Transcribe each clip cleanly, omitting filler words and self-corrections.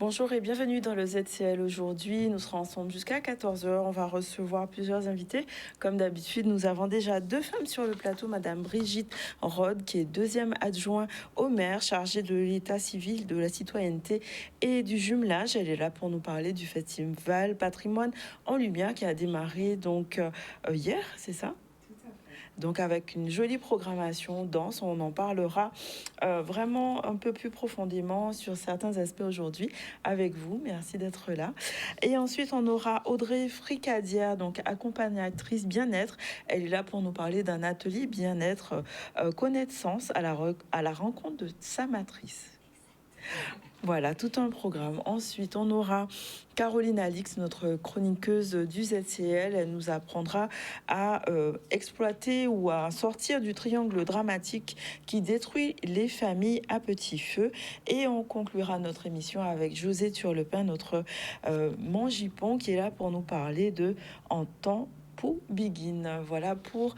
Bonjour et bienvenue dans le ZCL. Aujourd'hui, nous serons ensemble jusqu'à 14 heures. On va recevoir plusieurs invités. Comme d'habitude, nous avons déjà deux femmes sur le plateau. Madame Brigitte Rode, qui est deuxième adjointe au maire, chargée de l'état civil, de la citoyenneté et du jumelage. Elle est là pour nous parler du festival Patrimoine en Lumière qui a démarré donc hier, c'est ça ? Donc avec une jolie programmation danse, on en parlera vraiment un peu plus profondément sur certains aspects aujourd'hui avec vous. Merci d'être là. Et ensuite, on aura Audrey Fricadière, donc accompagnatrice bien-être. Elle est là pour nous parler d'un atelier bien-être, connaissance à la rencontre de sa matrice. Voilà, tout un programme. Ensuite, on aura Caroline Alix, notre chroniqueuse du ZCL. Elle nous apprendra à exploiter ou à sortir du triangle dramatique qui détruit les familles à petit feu. Et on conclura notre émission avec José Turlepin, notre mangipon, qui est là pour nous parler de En temps pour Begin. Voilà pour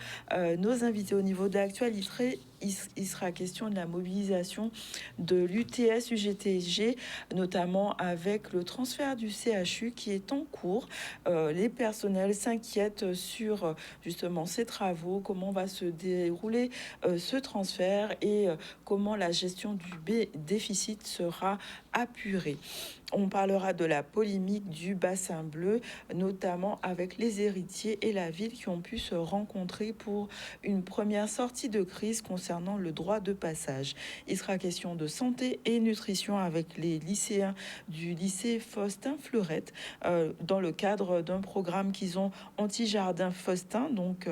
nos invités au niveau de l'actualité. Il sera question de la mobilisation de l'UTS UGTG, notamment avec le transfert du CHU qui est en cours. Les personnels s'inquiètent sur justement ces travaux, comment va se dérouler ce transfert et comment la gestion du déficit sera apurée. On parlera de la polémique du bassin bleu, notamment avec les héritiers et la ville qui ont pu se rencontrer pour une première sortie de crise concernant le droit de passage. Il sera question de santé et nutrition avec les lycéens du lycée Faustin Fleurette dans le cadre d'un programme qu'ils ont anti-jardin Faustin, donc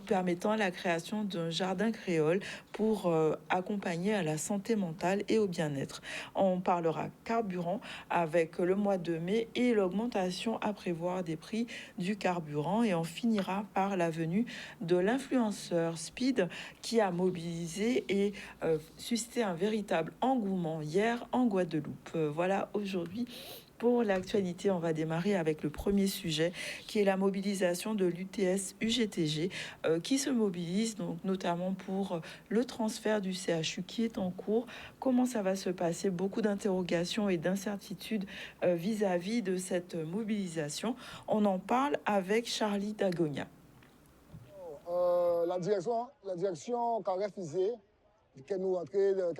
permettant la création d'un jardin créole pour accompagner à la santé mentale et au bien-être. On parlera carburant avec le mois de mai et l'augmentation à prévoir des prix du carburant, et on finira par la venue de l'influenceur Speed qui a mobilisé et suscité un véritable engouement hier en Guadeloupe. Voilà aujourd'hui pour l'actualité. On va démarrer avec le premier sujet qui est la mobilisation de l'UTS UGTG qui se mobilise donc notamment pour le transfert du CHU qui est en cours. Comment ça va se passer? Beaucoup d'interrogations et d'incertitudes vis-à-vis de cette mobilisation. On en parle avec Charlie Dagonia. La direction a refusé qu'elle nous fait un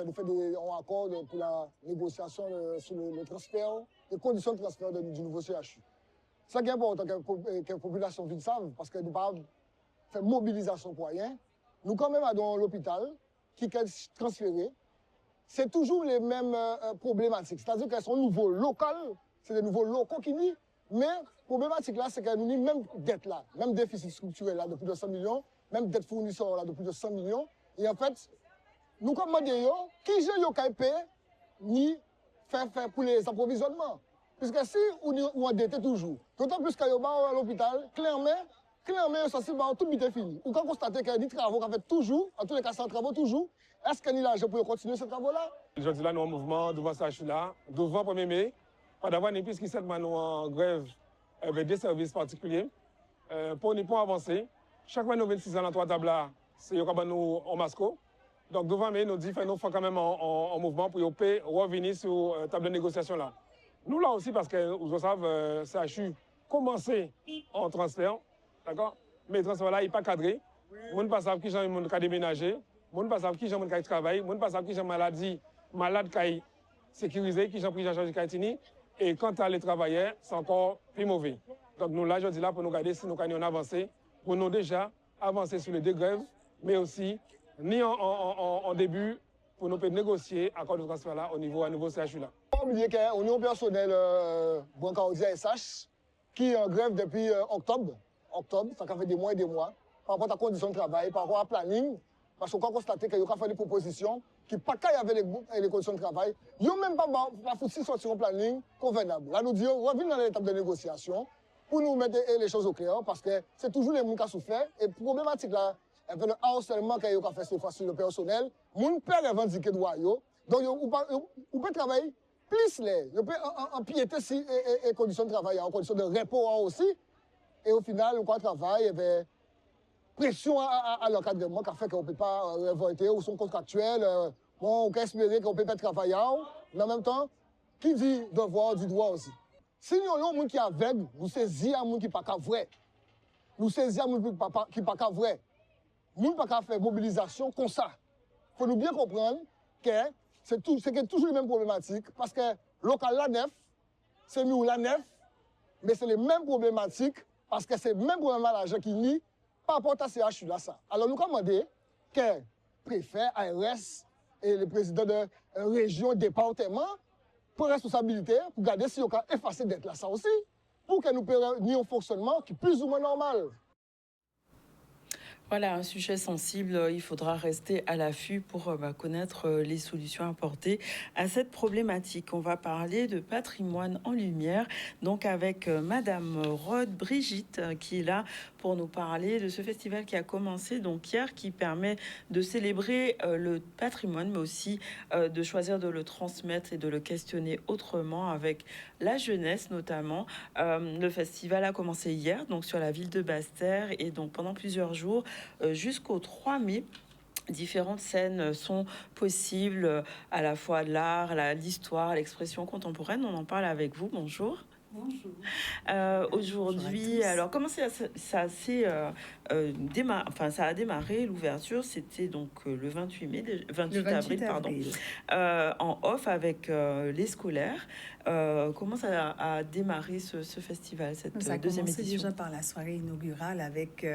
accord pour la négociation sur le transfert, les conditions de transfert du nouveau CHU. Ça qui est important que la population ville savent, parce que nous ne pas faire mobilisation pour rien. Nous, quand même, dans l'hôpital, qui est transféré, c'est toujours les mêmes problématiques. C'est-à-dire qu'elles sont nouveaux locaux, c'est des nouveaux locaux qui nient. Mais la problématique là, c'est que nous avons même dette là, même déficit structurel là de plus de 100 millions, même dette fournisseur là de plus de 100 millions. Et en fait, nous demandons qui j'ai eu payer ni faire pour les approvisionnements. Puisque si on endetté toujours, d'autant plus qu'il y a à l'hôpital, clairement, ça c'est tout est fini. Ou quand on constate qu'il y a des travaux qu'on fait toujours, en tous les cas, c'est un travaux toujours, est-ce qu'il y a l'argent pour continuer ces travaux-là? Aujourd'hui, là, nous sommes en mouvement devant ça, je suis là, devant 1er mai. Pas d'avoir une piste qui s'est nous en grève avec des services particuliers pour nous avancer. Chaque fois, nous 26 ans, dans 3 tables là, c'est nous en masco. Donc, devant mai, nous dit que nous faisons quand même en mouvement pour revenir sur la table de négociation là. Nous là aussi, parce que vous savez, ça a commencé en transfert, d'accord? Mais le transfert là, il n'est pas cadré. Nous ne savons pas qui gens ont déménagé. Nous ne savons pas qui gens ont travaillé. Nous ne savons pas qui gens malade qui sécurisé, qui ont pris en charge de et quant à les travailleurs, c'est encore plus mauvais. Donc nous, là, je dis là, pour nous garder, si nous avons avancé, pour nous déjà avancer sur les deux grèves, mais aussi, ni en début, pour nous négocier accord de transfert là, au niveau CHU là. Pas oublier qu'on est un personnel Brancardia SH qui est en grève depuis octobre, ça fait des mois et des mois, par rapport à la condition de travail, par rapport à planning, parce qu'on a constaté qu'il y a fait des propositions qui pas qu'il y avait les conditions de travail, ils n'ont même pas foutu sortir un planning convenable. Là, nous disons, revenons dans l'étape de négociation pour nous mettre les choses au clair, parce que c'est toujours les gens qui ont souffert. Et problématique là, avec le harcèlement qu'il y a fait cette fois sur le personnel, les gens peuvent revendiquer droit. Donc, on peut travailler plus les, on peut empiéter si les conditions de travail, en conditions de repos aussi. Et au final, on travaille, et bien, pression à l'encadrement qui a fait qu'on ne peut pas révolter ou son contractuel. Bon, on peut espérer qu'on peut pas travailler, mais en même temps, Qui dit devoir dit droit aussi. Si nous avons un monde qui est aveugle, nous saisissons un monde qui n'est pas vrai. Nous saisissons un monde qui n'est pas vrai. Nous ne pouvons pas faire mobilisation comme ça. Il faut nous bien comprendre que c'est toujours les mêmes problématiques. Parce que local la nef, c'est nous la nef, mais c'est les mêmes problématiques parce que c'est le même problème à l'argent qui nie par rapport à CHU là ça. Alors nous demandons que préfet, ARS et le président de région, département, prennent responsabilité pour garder si on peut effacer d'être là ça aussi, pour que nous puissions un fonctionnement qui est plus ou moins normal. Voilà, un sujet sensible, il faudra rester à l'affût pour connaître les solutions apportées à cette problématique. On va parler de patrimoine en lumière, donc avec Madame Rod Brigitte qui est là pour nous parler de ce festival qui a commencé donc hier, qui permet de célébrer le patrimoine, mais aussi de choisir de le transmettre et de le questionner autrement avec la jeunesse notamment. Le festival a commencé hier, donc sur la ville de Basse-Terre, et donc pendant plusieurs jours, jusqu'au 3 mai. Différentes scènes sont possibles, à la fois l'art, l'histoire, l'expression contemporaine. On en parle avec vous. Bonjour. Bonjour. Aujourd'hui, alors comment ça a démarré l'ouverture, c'était donc le 28 avril, pardon, en off avec les scolaires. Comment ça a démarré ce festival, cette deuxième édition? Ça a commencé déjà par la soirée inaugurale avec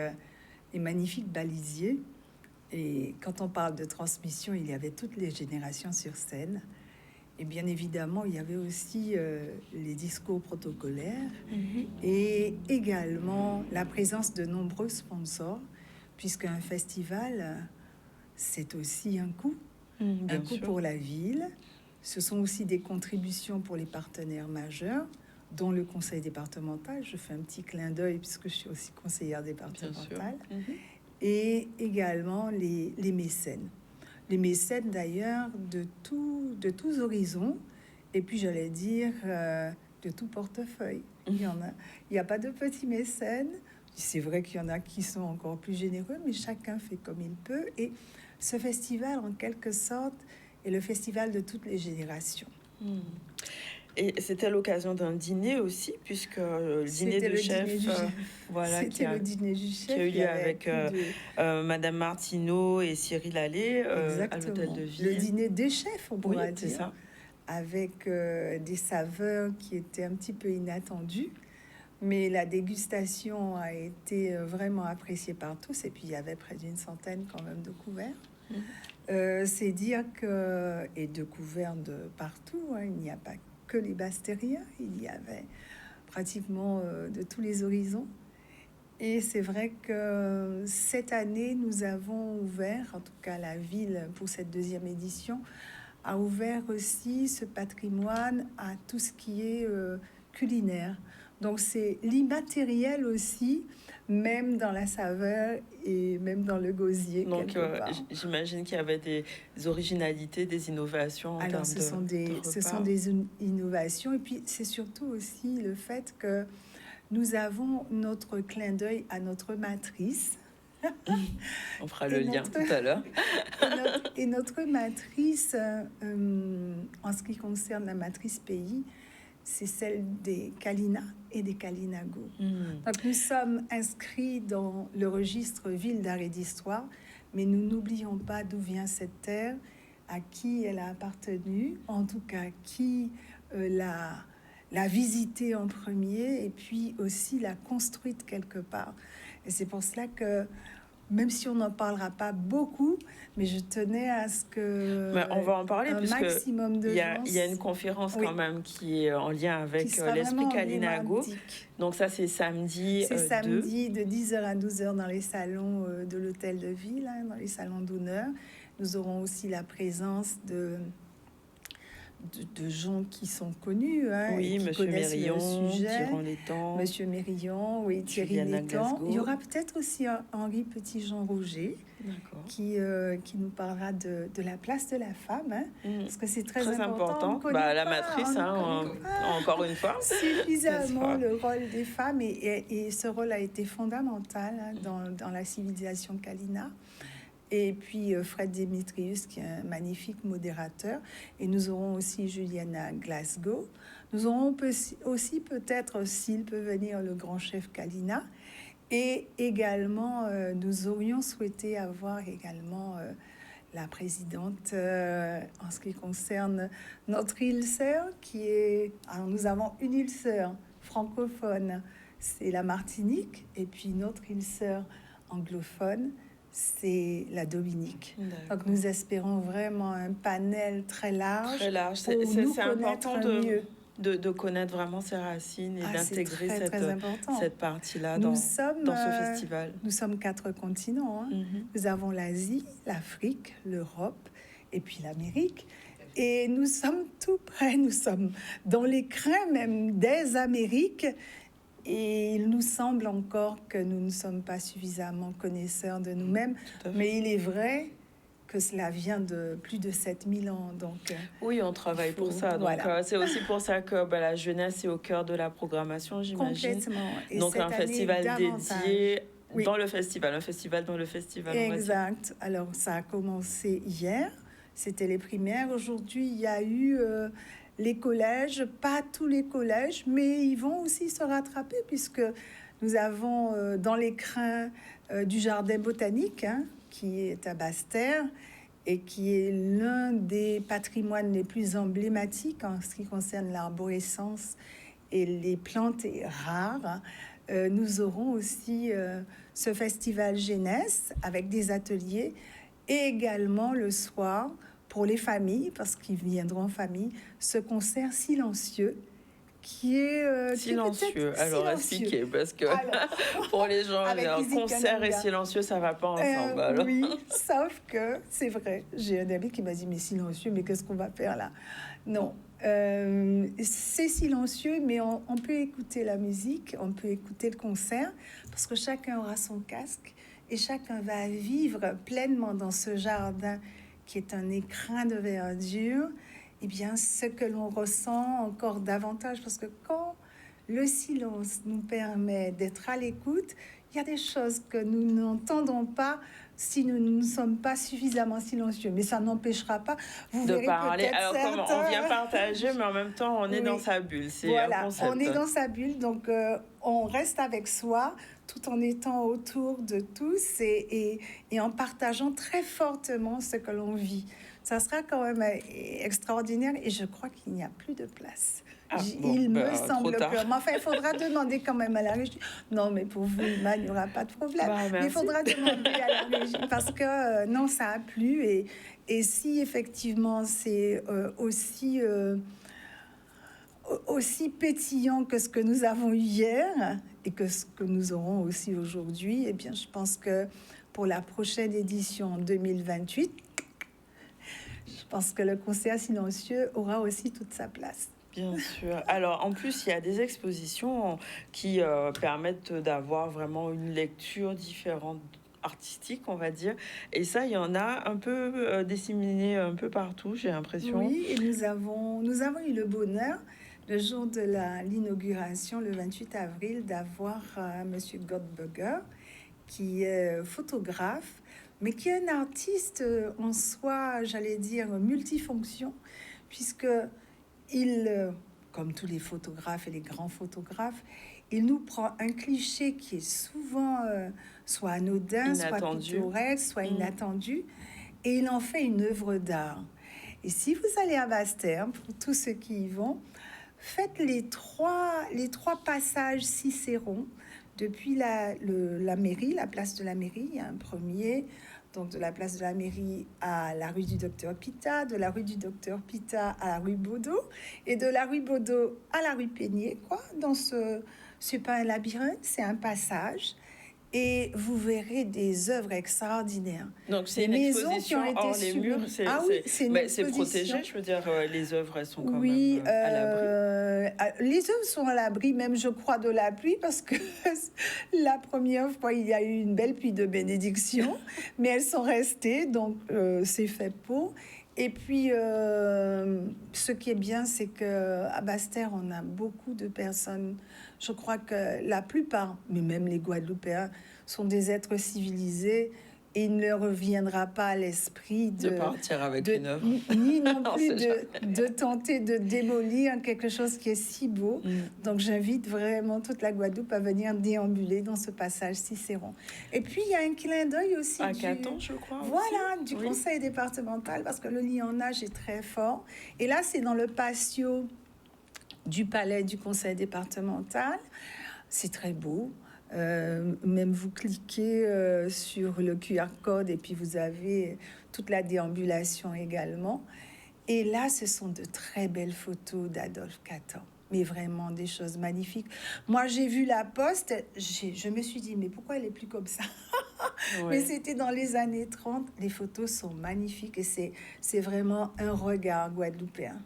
les magnifiques balisiers. Et quand on parle de transmission, il y avait toutes les générations sur scène. Et bien évidemment, il y avait aussi les discours protocolaires et également la présence de nombreux sponsors, puisqu'un festival, c'est aussi un coût. Un coût pour la ville. Ce sont aussi des contributions pour les partenaires majeurs, dont le conseil départemental. Je fais un petit clin d'œil puisque je suis aussi conseillère départementale. Et également les mécènes. Les mécènes d'ailleurs de tous horizons, et puis j'allais dire de tout portefeuille. Il n'y a pas de petits mécènes. C'est vrai qu'il y en a qui sont encore plus généreux, mais chacun fait comme il peut. Et ce festival, en quelque sorte, est le festival de toutes les générations. Et c'était l'occasion d'un dîner aussi, puisque le dîner de chef, voilà, qui a eu lieu avec Madame Martineau et Cyril Allais à l'hôtel de ville. Le dîner des chefs, on pourrait dire, c'est ça. Avec des saveurs qui étaient un petit peu inattendues, mais la dégustation a été vraiment appréciée par tous, et puis il y avait près d'une centaine quand même de couverts. C'est dire que, et de couverts de partout, hein, il n'y a pas que les Basse-Terriens, il y avait pratiquement de tous les horizons. Et c'est vrai que cette année, nous avons ouvert, en tout cas la ville, pour cette deuxième édition, a ouvert aussi ce patrimoine à tout ce qui est culinaire. Donc c'est l'immatériel aussi, même dans la saveur et même dans le gosier. Donc j'imagine qu'il y avait des originalités, des innovations. Alors ce sont des innovations, et puis c'est surtout aussi le fait que nous avons notre clin d'œil à notre matrice. On fera le lien tout à l'heure. et notre matrice, en ce qui concerne la matrice pays, c'est celle des Kalina et des Kalinago. Donc nous sommes inscrits dans le registre Ville d'art et d'histoire, mais nous n'oublions pas d'où vient cette terre, à qui elle a appartenu, en tout cas qui l'a visitée en premier, et puis aussi l'a construite quelque part. Et c'est pour cela que, même si on n'en parlera pas beaucoup, mais je tenais à ce que on va en parler, puisque maximum de gens... Il y a une conférence quand même qui est en lien avec l'esprit Kalinago. Donc ça, c'est samedi. C'est samedi de 10h à 12h dans les salons de l'hôtel de ville, hein, dans les salons d'honneur. Nous aurons aussi la présence de gens qui sont connus, hein, oui, Monsieur Mérillon, Monsieur Mérillon, oui, Thierry Létang. Il y aura peut-être aussi Henri Petit-Jean Rouget, qui nous parlera de la place de la femme, hein, parce que c'est très important. La matrice, encore une fois, suffisamment le rôle des femmes, et ce rôle a été fondamental, hein, dans la civilisation Kalina. Et puis Fred Demetrius, qui est un magnifique modérateur. Et nous aurons aussi Juliana Glasgow. Nous aurons aussi peut-être, s'il peut venir, le grand chef Kalina. Et également, nous aurions souhaité avoir également la présidente en ce qui concerne notre île sœur, qui est... Alors, nous avons une île sœur francophone, c'est la Martinique, et puis notre île sœur anglophone, c'est la Dominique. D'accord. Donc nous espérons vraiment un panel très large. Très large. Pour nous C'est important mieux. De connaître vraiment ses racines et d'intégrer c'est très important. cette partie-là Nous dans sommes, ce festival. Nous sommes 4 continents. Hein. Mhm. Nous avons l'Asie, l'Afrique, l'Europe et puis l'Amérique. Et nous sommes tout près, nous sommes dans les crins même des Amériques. Et il nous semble encore que nous ne sommes pas suffisamment connaisseurs de nous-mêmes. Tout à fait. Mais il est vrai que cela vient de plus de 7000 ans. Donc, Oui, on travaille pour ça. Donc, voilà. c'est aussi pour ça que la jeunesse est au cœur de la programmation, j'imagine. Complètement. Et Donc, cette un année, festival davantage. dédié Oui. dans le festival, un festival dans le festival. on va dire. Exact. Alors, ça a commencé hier. C'était les primaires. Aujourd'hui, il y a eu les collèges. Pas tous les collèges, mais ils vont aussi se rattraper puisque nous avons dans les crins du jardin botanique, hein, qui est à Basse-Terre et qui est l'un des patrimoines les plus emblématiques en ce qui concerne l'arborescence et les plantes rares. Nous aurons aussi ce festival jeunesse avec des ateliers et également le soir pour les familles, parce qu'ils viendront en famille, ce concert silencieux qui est Silencieux. qui est Alors, silencieux. expliquez, parce que Alors, pour les gens, Avec un Easy concert et Canada. silencieux, ça va pas ensemble. alors. Oui, sauf que c'est vrai. J'ai un ami qui m'a dit, mais silencieux, mais qu'est-ce qu'on va faire là? Non, c'est silencieux, mais on peut écouter la musique, on peut écouter le concert, parce que chacun aura son casque et chacun va vivre pleinement dans ce jardin qui est un écrin de verdure, eh bien, ce que l'on ressent encore davantage, parce que quand le silence nous permet d'être à l'écoute, il y a des choses que nous n'entendons pas si nous ne sommes pas suffisamment silencieux. Mais ça n'empêchera pas, vous De verrez parler. peut-être Alors, comment on vient certains... partager, mais en même temps, on est Oui. dans sa bulle. C'est Voilà, un concept. on est dans sa bulle, donc on reste avec soi tout en étant autour de tous et en partageant très fortement ce que l'on vit. Ça sera quand même extraordinaire et je crois qu'il n'y a plus de place. Ah, bon, Il me trop semble tard. que... Mais enfin, il faudra demander quand même à la régie. Non, mais pour vous, Iman, il n'y aura pas de problème. Bah, Mais il merci. faudra demander à la régie parce que non, ça a plu. Et si effectivement c'est aussi pétillant que ce que nous avons eu hier et que ce que nous aurons aussi aujourd'hui, eh bien, je pense que pour la prochaine édition en 2028, je pense que le concert silencieux aura aussi toute sa place. Bien sûr. Alors, en plus, il y a des expositions qui permettent d'avoir vraiment une lecture différente artistique, on va dire. Et ça, il y en a un peu disséminé un peu partout, j'ai l'impression. Oui, et nous avons eu le bonheur, le jour de l'inauguration, le 28 avril, d'avoir Monsieur Gottberger, qui est photographe, mais qui est un artiste en soi, j'allais dire, multifonction, puisque il, comme tous les photographes et les grands photographes, il nous prend un cliché qui est souvent soit anodin, soit Inattendu. pittoresque, soit inattendu, et il en fait une œuvre d'art. Et si vous allez à Basse-Terre, pour tous ceux qui y vont, faites les trois passages Cicéron, depuis la mairie, la place de la mairie, il y a un premier, donc de la place de la mairie à la rue du Docteur Pita, de la rue du Docteur Pita à la rue Baudot, et de la rue Baudot à la rue Peigné, quoi. Dans c'est pas un labyrinthe, c'est un passage. Et vous verrez des œuvres extraordinaires. Donc, c'est Des une maisons qui ont exposition été hors les sublimes. murs. Ah oui, c'est une c'est protégé, exposition. je veux dire, les œuvres, elles sont quand Oui, même à l'abri. les œuvres sont à l'abri, même je crois, de la pluie, parce que la première fois, il y a eu une belle pluie de bénédiction, mais elles sont restées, donc c'est fait pour. Et puis, ce qui est bien, c'est qu'à Basse-Terre, on a beaucoup de personnes. Je crois que la plupart, mais même les Guadeloupéens, sont des êtres civilisés Et il ne reviendra pas à l'esprit De partir avec une œuvre. ni non On plus sait de tenter de démolir quelque chose qui est si beau. Donc j'invite vraiment toute la Guadeloupe à venir déambuler dans ce passage Cicéron. Et puis il y a un clin d'œil aussi à Caton, je crois. Voilà, aussi. du Oui. conseil départemental, parce que le lionnage est très fort. Et là, c'est dans le patio du palais du conseil départemental. C'est très beau. Même vous cliquez sur le QR code et puis vous avez toute la déambulation également. Et là, ce sont de très belles photos d'Adolphe Caton. Mais vraiment des choses magnifiques. Moi, j'ai vu la poste, je me suis dit, mais pourquoi elle est plus comme ça? Ouais. Mais c'était dans les années 30. Les photos sont magnifiques et c'est vraiment un regard guadeloupéen.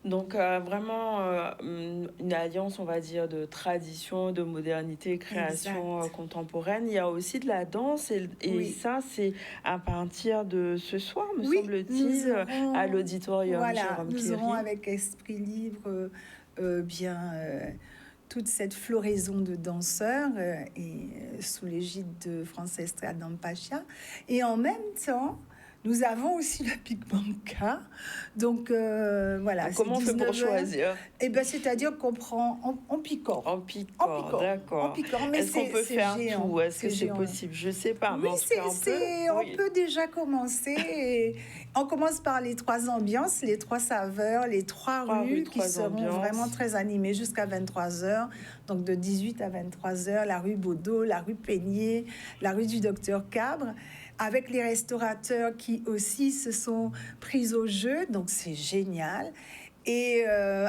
Donc vraiment une alliance, on va dire, de tradition, de modernité, création contemporaine. Il y a aussi de la danse et Oui. ça, c'est à partir de ce soir, me Oui, semble-t-il, nous aurons- à l'auditorium Voilà, Jérôme nous Kéry. aurons avec Esprit Libre toute cette floraison de danseurs sous l'égide de Frances Adam-Pacha. Et en même temps, nous avons aussi le Big Banca. Donc voilà. Donc, comment on fait pour 19 heures. choisir? Eh ben, c'est-à-dire qu'on prend en picore. En picore, d'accord. En picore, mais Est-ce qu'on peut faire géant, tout? Est-ce que c'est géant. possible? Je sais pas. Oui, mais en tout cas, on peut déjà commencer. Et on commence par les 3 ambiances, les 3 saveurs, les 3 rues qui 3 seront ambiances. vraiment très animées jusqu'à 23h. Donc de 18 à 23h, la rue Baudot, la rue Peigné, la rue du Docteur Cabre, avec les restaurateurs qui aussi se sont pris au jeu. Donc c'est génial. Et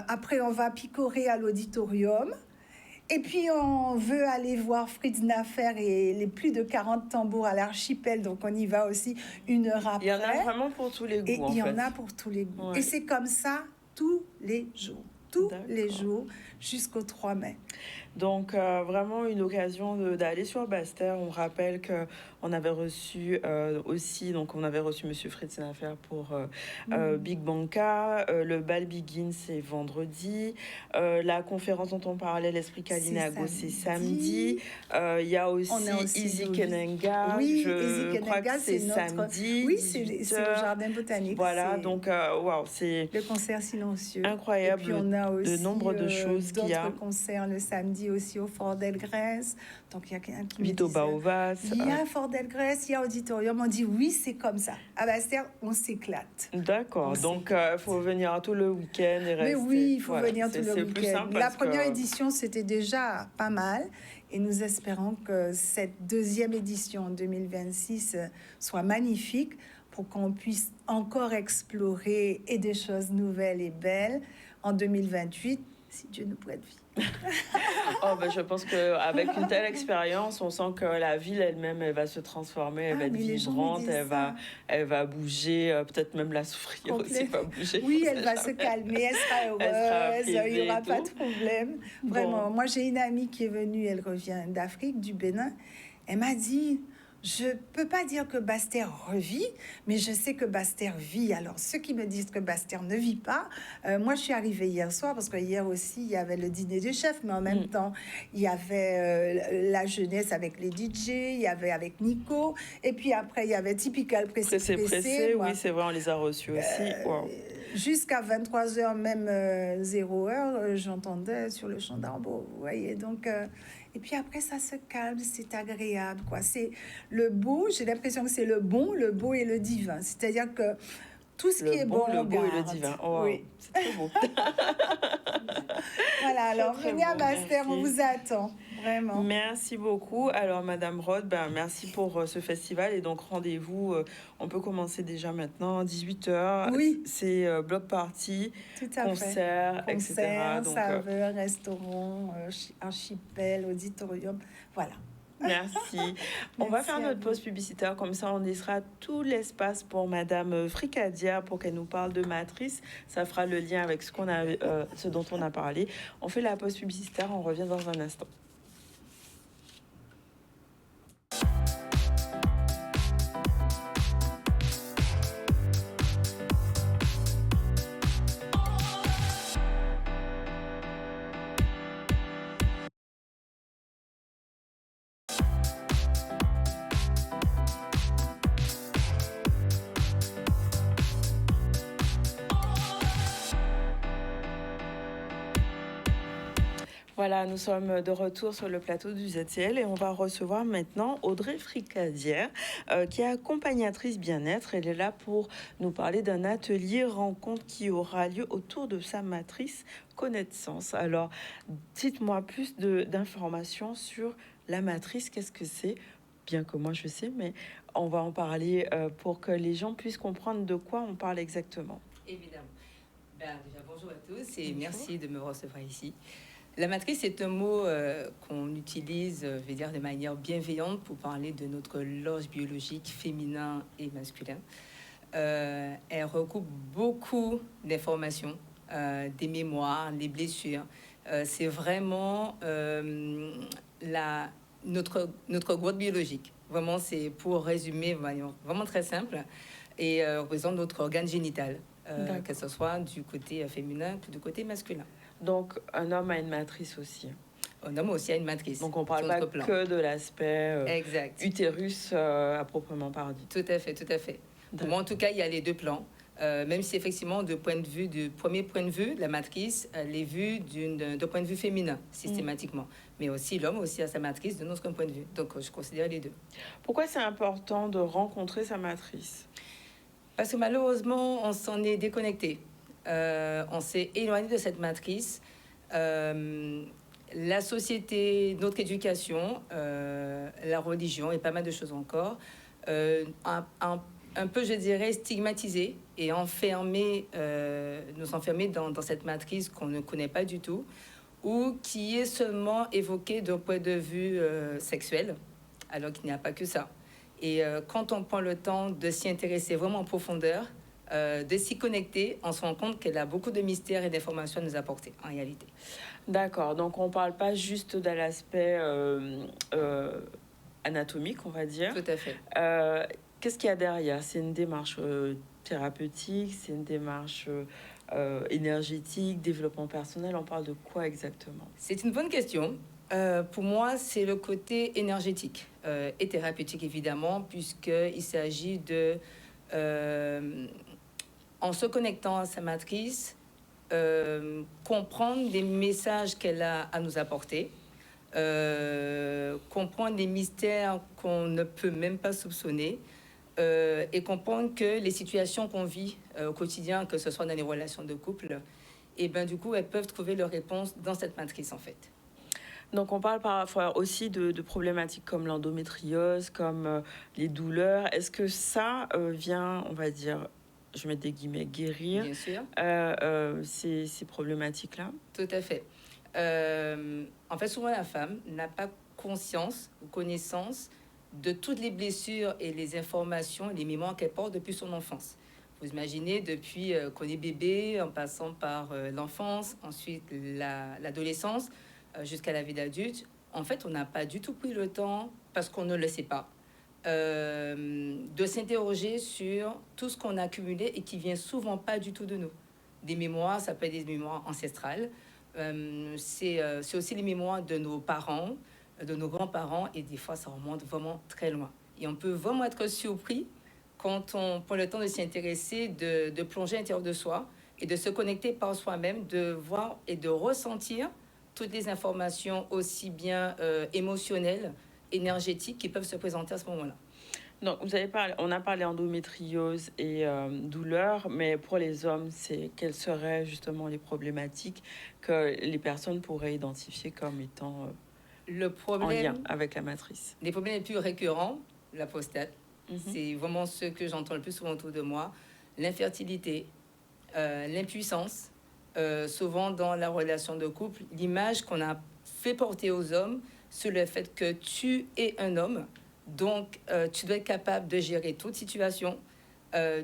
après, on va picorer à l'auditorium. Et puis, on veut aller voir Fritz Naffer et les plus de 40 tambours à l'archipel. Donc, on y va aussi 1 heure après. Il y en a vraiment pour tous les goûts, Et en il y fait. en a pour tous les goûts. Ouais. Et c'est comme ça tous les jours. Tous D'accord. les jours jusqu'au 3 mai. Donc, vraiment une occasion d'aller sur Basse-Terre. On rappelle qu'on avait reçu aussi, donc on avait reçu Monsieur Fritz Naffer pour Big Banca. Le bal Begin, c'est vendredi. La conférence dont on parlait, l'Esprit Kalinago, c'est samedi. Il y a aussi Easy Kenenga. Oui, je Easy crois Kenenga, que c'est samedi. Oui, c'est le jardin botanique. Voilà, donc waouh, c'est le concert silencieux. Incroyable. Et puis on a aussi de nombre de choses qu'il y a. D'autres concerts le samedi aussi au Fort d'Elgrès. Donc il y a quelqu'un qui Vito me disait, Baovas. il y a Fort d'Elgrès, il y a auditorium. On dit oui, c'est comme ça. À Basse-Terre, on s'éclate. D'accord. Donc il faut venir tout le week-end et rester. Mais oui, il faut Voilà. venir tout le C'est plus week-end. simple La parce première que- édition, c'était déjà pas mal. Et nous espérons que cette deuxième édition en 2026 soit magnifique pour qu'on puisse encore explorer et des choses nouvelles et belles en 2028, si Dieu nous prête vie. Oh, ben, je pense qu'avec une telle expérience, on sent que la ville elle-même, elle va se transformer, elle va être mais les gens me vibrante, disent elle va bouger, peut-être même la souffrir aussi Complète. va bouger. Oui, elle va se calmer, elle sera heureuse, Elle sera il n'y apaisée aura et pas tout. de problème. Vraiment, moi j'ai une amie qui est venue, elle revient d'Afrique, du Bénin. Elle m'a dit, je peux pas dire que Basse-Terre revit, mais je sais que Basse-Terre vit. Alors ceux qui me disent que Basse-Terre ne vit pas, moi je suis arrivée hier soir parce que hier aussi il y avait le dîner des chefs, mais en même temps il y avait la jeunesse avec les DJ, il y avait avec Nico, et puis après il y avait Typical Pressé, moi. oui, c'est vrai, on les a reçus aussi. Wow. Jusqu'à 23h, même 0h, j'entendais sur le champ d'Arbo, vous voyez. Donc, et puis après, ça se calme, c'est agréable, quoi. C'est le beau, j'ai l'impression que c'est le bon, le beau et le divin. C'est-à-dire que tout ce qui est bon, le on beau et le garde. divin. Oh, wow. Oui. C'est très beau. Voilà, alors Très venez à beau, Basse-Terre, on merci. vous attend, vraiment. Merci beaucoup. Alors, Madame Rod, merci pour ce festival. Et donc, rendez-vous, on peut commencer déjà maintenant, 18h. Oui. C'est bloc party, Tout à concert, fait. etc. Concert, Donc, saveur, restaurant, archipel, auditorium, voilà. merci. On va Merci faire à notre vous. pause publicitaire, comme ça on laissera tout l'espace pour Madame Fricadia pour qu'elle nous parle de Matrice. Ça fera le lien avec ce dont on a parlé. On fait la pause publicitaire, on revient dans un instant. Voilà, nous sommes de retour sur le plateau du ZCL et on va recevoir maintenant Audrey Fricadière, qui est accompagnatrice bien-être. Elle est là pour nous parler d'un atelier rencontre qui aura lieu autour de sa matrice connaissance. Alors, dites-moi plus d'informations sur la matrice. Qu'est-ce que c'est? Bien que moi je sais, mais on va en parler pour que les gens puissent comprendre de quoi on parle exactement. Évidemment. Déjà, bonjour à tous et merci de me recevoir ici. La matrice est un mot qu'on utilise, je vais dire, de manière bienveillante pour parler de notre loge biologique féminin et masculin. Elle recoupe beaucoup d'informations, des mémoires, des blessures. C'est vraiment notre grotte biologique. Vraiment, c'est pour résumer, vraiment très simple, et représente notre organe génital, que ce soit du côté féminin ou du côté masculin. Donc, un homme a une matrice aussi. Un homme aussi a une matrice. Donc, on ne parle pas que de l'aspect utérus à proprement parler. Tout à fait, tout à fait. Pour moi, en tout cas, il y a les deux plans. Même si, effectivement, du premier point de vue, la matrice, elle est vue d'un point de vue féminin, systématiquement. Mais aussi, l'homme aussi a sa matrice de notre point de vue. Donc, je considère les deux. Pourquoi c'est important de rencontrer sa matrice? Parce que malheureusement, on s'en est déconnecté. On s'est éloigné de cette matrice. La société, notre éducation, la religion et pas mal de choses encore, un peu, je dirais, stigmatisé et enfermé, nous enfermer dans cette matrice qu'on ne connaît pas du tout ou qui est seulement évoquée d'un point de vue sexuel, alors qu'il n'y a pas que ça. Et quand on prend le temps de s'y intéresser vraiment en profondeur, de s'y connecter, on se rend compte qu'elle a beaucoup de mystères et d'informations à nous apporter, en réalité. D'accord, donc on ne parle pas juste de l'aspect anatomique, on va dire. Tout à fait. Qu'est-ce qu'il y a derrière? C'est une démarche thérapeutique, c'est une démarche énergétique, développement personnel, on parle de quoi exactement? C'est une bonne question. Pour moi, c'est le côté énergétique et thérapeutique, évidemment, puisqu'il s'agit de... en se connectant à sa matrice, comprendre les messages qu'elle a à nous apporter, comprendre les mystères qu'on ne peut même pas soupçonner, et comprendre que les situations qu'on vit au quotidien, que ce soit dans les relations de couple, et ben, du coup, elles peuvent trouver leur réponse dans cette matrice, en fait. Donc, on parle parfois aussi de problématiques comme l'endométriose, comme les douleurs. Est-ce que ça vient, on va dire, je mets des guillemets, guérir Bien sûr. Ces problématiques-là? Tout à fait. En fait, souvent, la femme n'a pas conscience ou connaissance de toutes les blessures et les informations, les mémoires qu'elle porte depuis son enfance. Vous imaginez, depuis qu'on est bébé, en passant par l'enfance, ensuite l'adolescence, jusqu'à la vie d'adulte, en fait, on n'a pas du tout pris le temps, parce qu'on ne le sait pas, de s'interroger sur tout ce qu'on a accumulé et qui vient souvent pas du tout de nous. Des mémoires, ça peut être des mémoires ancestrales, c'est aussi les mémoires de nos parents, de nos grands-parents, et des fois, ça remonte vraiment très loin. Et on peut vraiment être surpris quand on prend le temps de s'y intéresser, de plonger à l'intérieur de soi et de se connecter par soi-même, de voir et de ressentir toutes les informations aussi bien émotionnelles, énergétiques qui peuvent se présenter à ce moment-là. Donc, on a parlé endométriose et douleur, mais pour les hommes, quelles seraient justement les problématiques que les personnes pourraient identifier comme étant en lien avec la matrice? Les problèmes les plus récurrents, la prostate, c'est vraiment ce que j'entends le plus souvent autour de moi, l'infertilité, l'impuissance, souvent dans la relation de couple, l'image qu'on a fait porter aux hommes sur le fait que tu es un homme, donc tu dois être capable de gérer toute situation.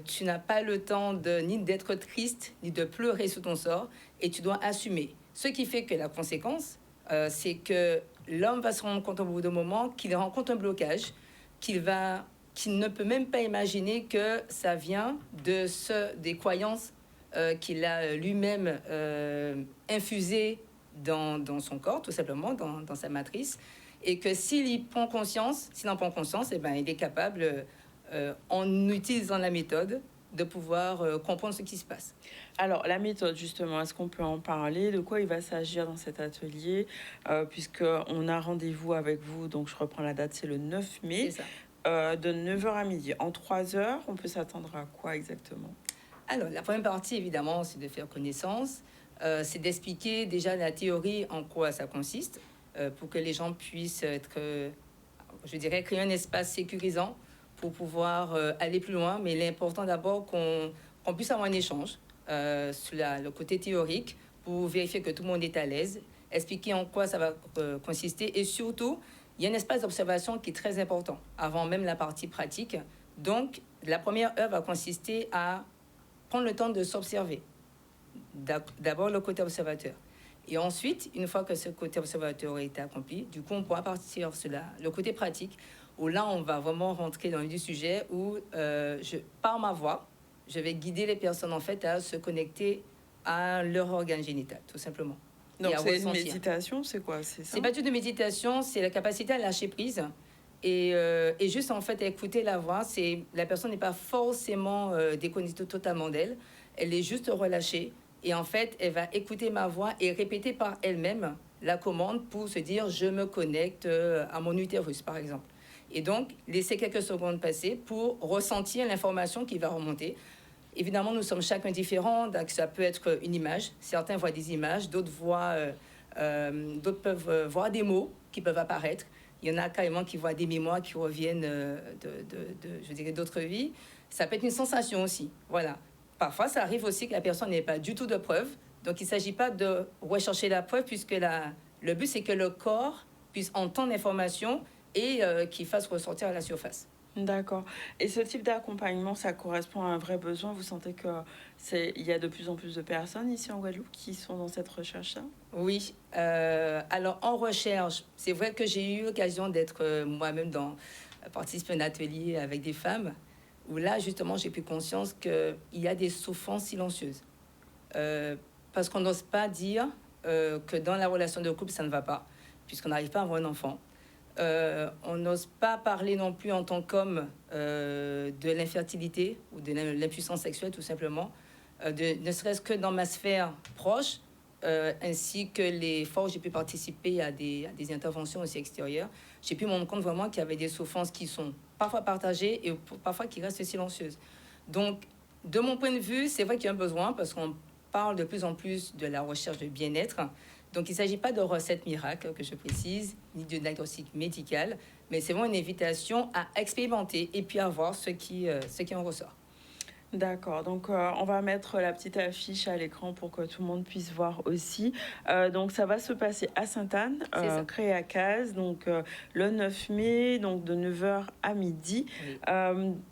Tu n'as pas le temps ni d'être triste, ni de pleurer sous ton sort, et tu dois assumer. Ce qui fait que la conséquence, c'est que l'homme va se rendre compte au bout d'un moment qu'il rencontre un blocage, qu'il ne peut même pas imaginer que ça vient des croyances qu'il a lui-même infusées dans son corps, tout simplement, dans sa matrice, et que s'il en prend conscience, eh ben, il est capable, en utilisant la méthode, de pouvoir comprendre ce qui se passe. Alors, la méthode, justement, est-ce qu'on peut en parler? De quoi il va s'agir dans cet atelier? Puisqu'on a rendez-vous avec vous, donc je reprends la date, c'est le 9 mai, C'est ça. de 9 heures à midi. En 3 heures, on peut s'attendre à quoi exactement? Alors, la première partie, évidemment, c'est de faire connaissance. C'est d'expliquer déjà la théorie, en quoi ça consiste, pour que les gens puissent être, je dirais, créer un espace sécurisant pour pouvoir aller plus loin. Mais il est important d'abord qu'on puisse avoir un échange sur le côté théorique pour vérifier que tout le monde est à l'aise, expliquer en quoi ça va consister et surtout, il y a un espace d'observation qui est très important avant même la partie pratique. Donc, la première heure va consister à prendre le temps de s'observer. D'abord le côté observateur. Et ensuite, une fois que ce côté observateur est accompli, du coup, on pourra partir sur le côté pratique, où là, on va vraiment rentrer dans le du sujet, où par ma voix, je vais guider les personnes, en fait, à se connecter à leur organe génital, tout simplement. Donc, Et à c'est une ressentir. méditation, c'est quoi? C'est ça? C'est pas du tout de méditation, c'est la capacité à lâcher prise. Et juste, en fait, à écouter la voix, la personne n'est pas forcément déconnectée totalement d'elle. Elle est juste relâchée. Et en fait, elle va écouter ma voix et répéter par elle-même la commande pour se dire « je me connecte à mon utérus », par exemple. Et donc, laisser quelques secondes passer pour ressentir l'information qui va remonter. Évidemment, nous sommes chacun différents, donc ça peut être une image. Certains voient des images, d'autres d'autres peuvent voir des mots qui peuvent apparaître. Il y en a carrément qui voient des mémoires qui reviennent je dirais, d'autres vies. Ça peut être une sensation aussi, voilà. Parfois, ça arrive aussi que la personne n'ait pas du tout de preuve. Donc, il ne s'agit pas de rechercher la preuve, puisque le but, c'est que le corps puisse entendre l'information et qu'il fasse ressortir à la surface. D'accord. Et ce type d'accompagnement, ça correspond à un vrai besoin? Vous sentez il y a de plus en plus de personnes ici en Guadeloupe qui sont dans cette recherche-là? Oui. Alors, en recherche, c'est vrai que j'ai eu l'occasion d'être moi-même participer à un atelier avec des femmes, où là, justement, j'ai pris conscience qu'il y a des souffrances silencieuses. Parce qu'on n'ose pas dire que dans la relation de couple, ça ne va pas, puisqu'on n'arrive pas à avoir un enfant. On n'ose pas parler non plus en tant qu'homme de l'infertilité ou de l'impuissance sexuelle, tout simplement. Ne serait-ce que dans ma sphère proche, ainsi que les fois où j'ai pu participer à des interventions aussi extérieures, j'ai pu me rendre compte vraiment qu'il y avait des souffrances qui sont parfois partagées et parfois qui restent silencieuses. Donc, de mon point de vue, c'est vrai qu'il y a un besoin parce qu'on parle de plus en plus de la recherche de bien-être. Donc, il ne s'agit pas de recette miracle, que je précise, ni de diagnostic médical, mais c'est vraiment une invitation à expérimenter et puis à voir ce qui en ressort. D'accord, donc on va mettre la petite affiche à l'écran pour que tout le monde puisse voir aussi. Donc ça va se passer à Sainte-Anne, créé à Cazes, donc le 9 mai, donc de 9h à midi. Oui.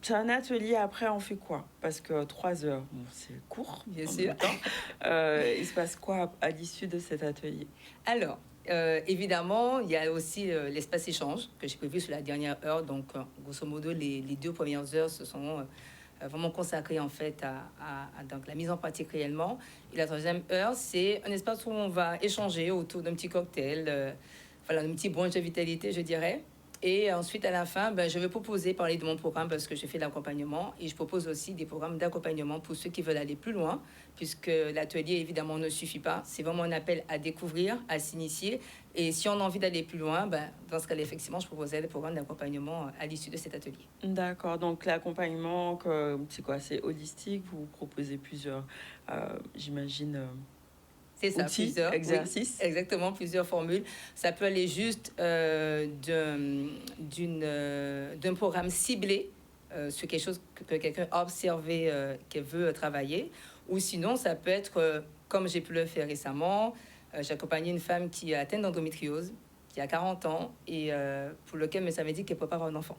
C'est un atelier, après on fait quoi? Parce que 3 heures, bon, c'est court. Bien sûr. Il se passe quoi à l'issue de cet atelier? Alors, évidemment, il y a aussi l'espace échange que j'ai prévu sur la dernière heure. Donc, grosso modo, les 2 premières heures se sont vraiment consacrées en fait à donc, la mise en pratique réellement. Et la 3e heure, c'est un espace où on va échanger autour d'un petit cocktail, voilà, un petit brunch de vitalité, je dirais. Et ensuite, à la fin, je vais parler de mon programme parce que je fais de l'accompagnement et je propose aussi des programmes d'accompagnement pour ceux qui veulent aller plus loin, puisque l'atelier, évidemment, ne suffit pas. C'est vraiment un appel à découvrir, à s'initier. Et si on a envie d'aller plus loin, dans ce cas-là, effectivement, je proposais des programmes d'accompagnement à l'issue de cet atelier. D'accord, donc l'accompagnement, c'est quoi? C'est holistique, vous proposez plusieurs, j'imagine... C'est ça, outils, plusieurs exercices. Oui, exactement, plusieurs formules. Ça peut aller juste d'un programme ciblé sur quelque chose que quelqu'un a observé, qu'elle veut travailler. Ou sinon, ça peut être, comme j'ai pu le faire récemment, j'ai accompagné une femme qui a atteint d'endométriose, qui a 40 ans, et pour lequel elle m'avait dit qu'elle ne peut pas avoir d'enfant.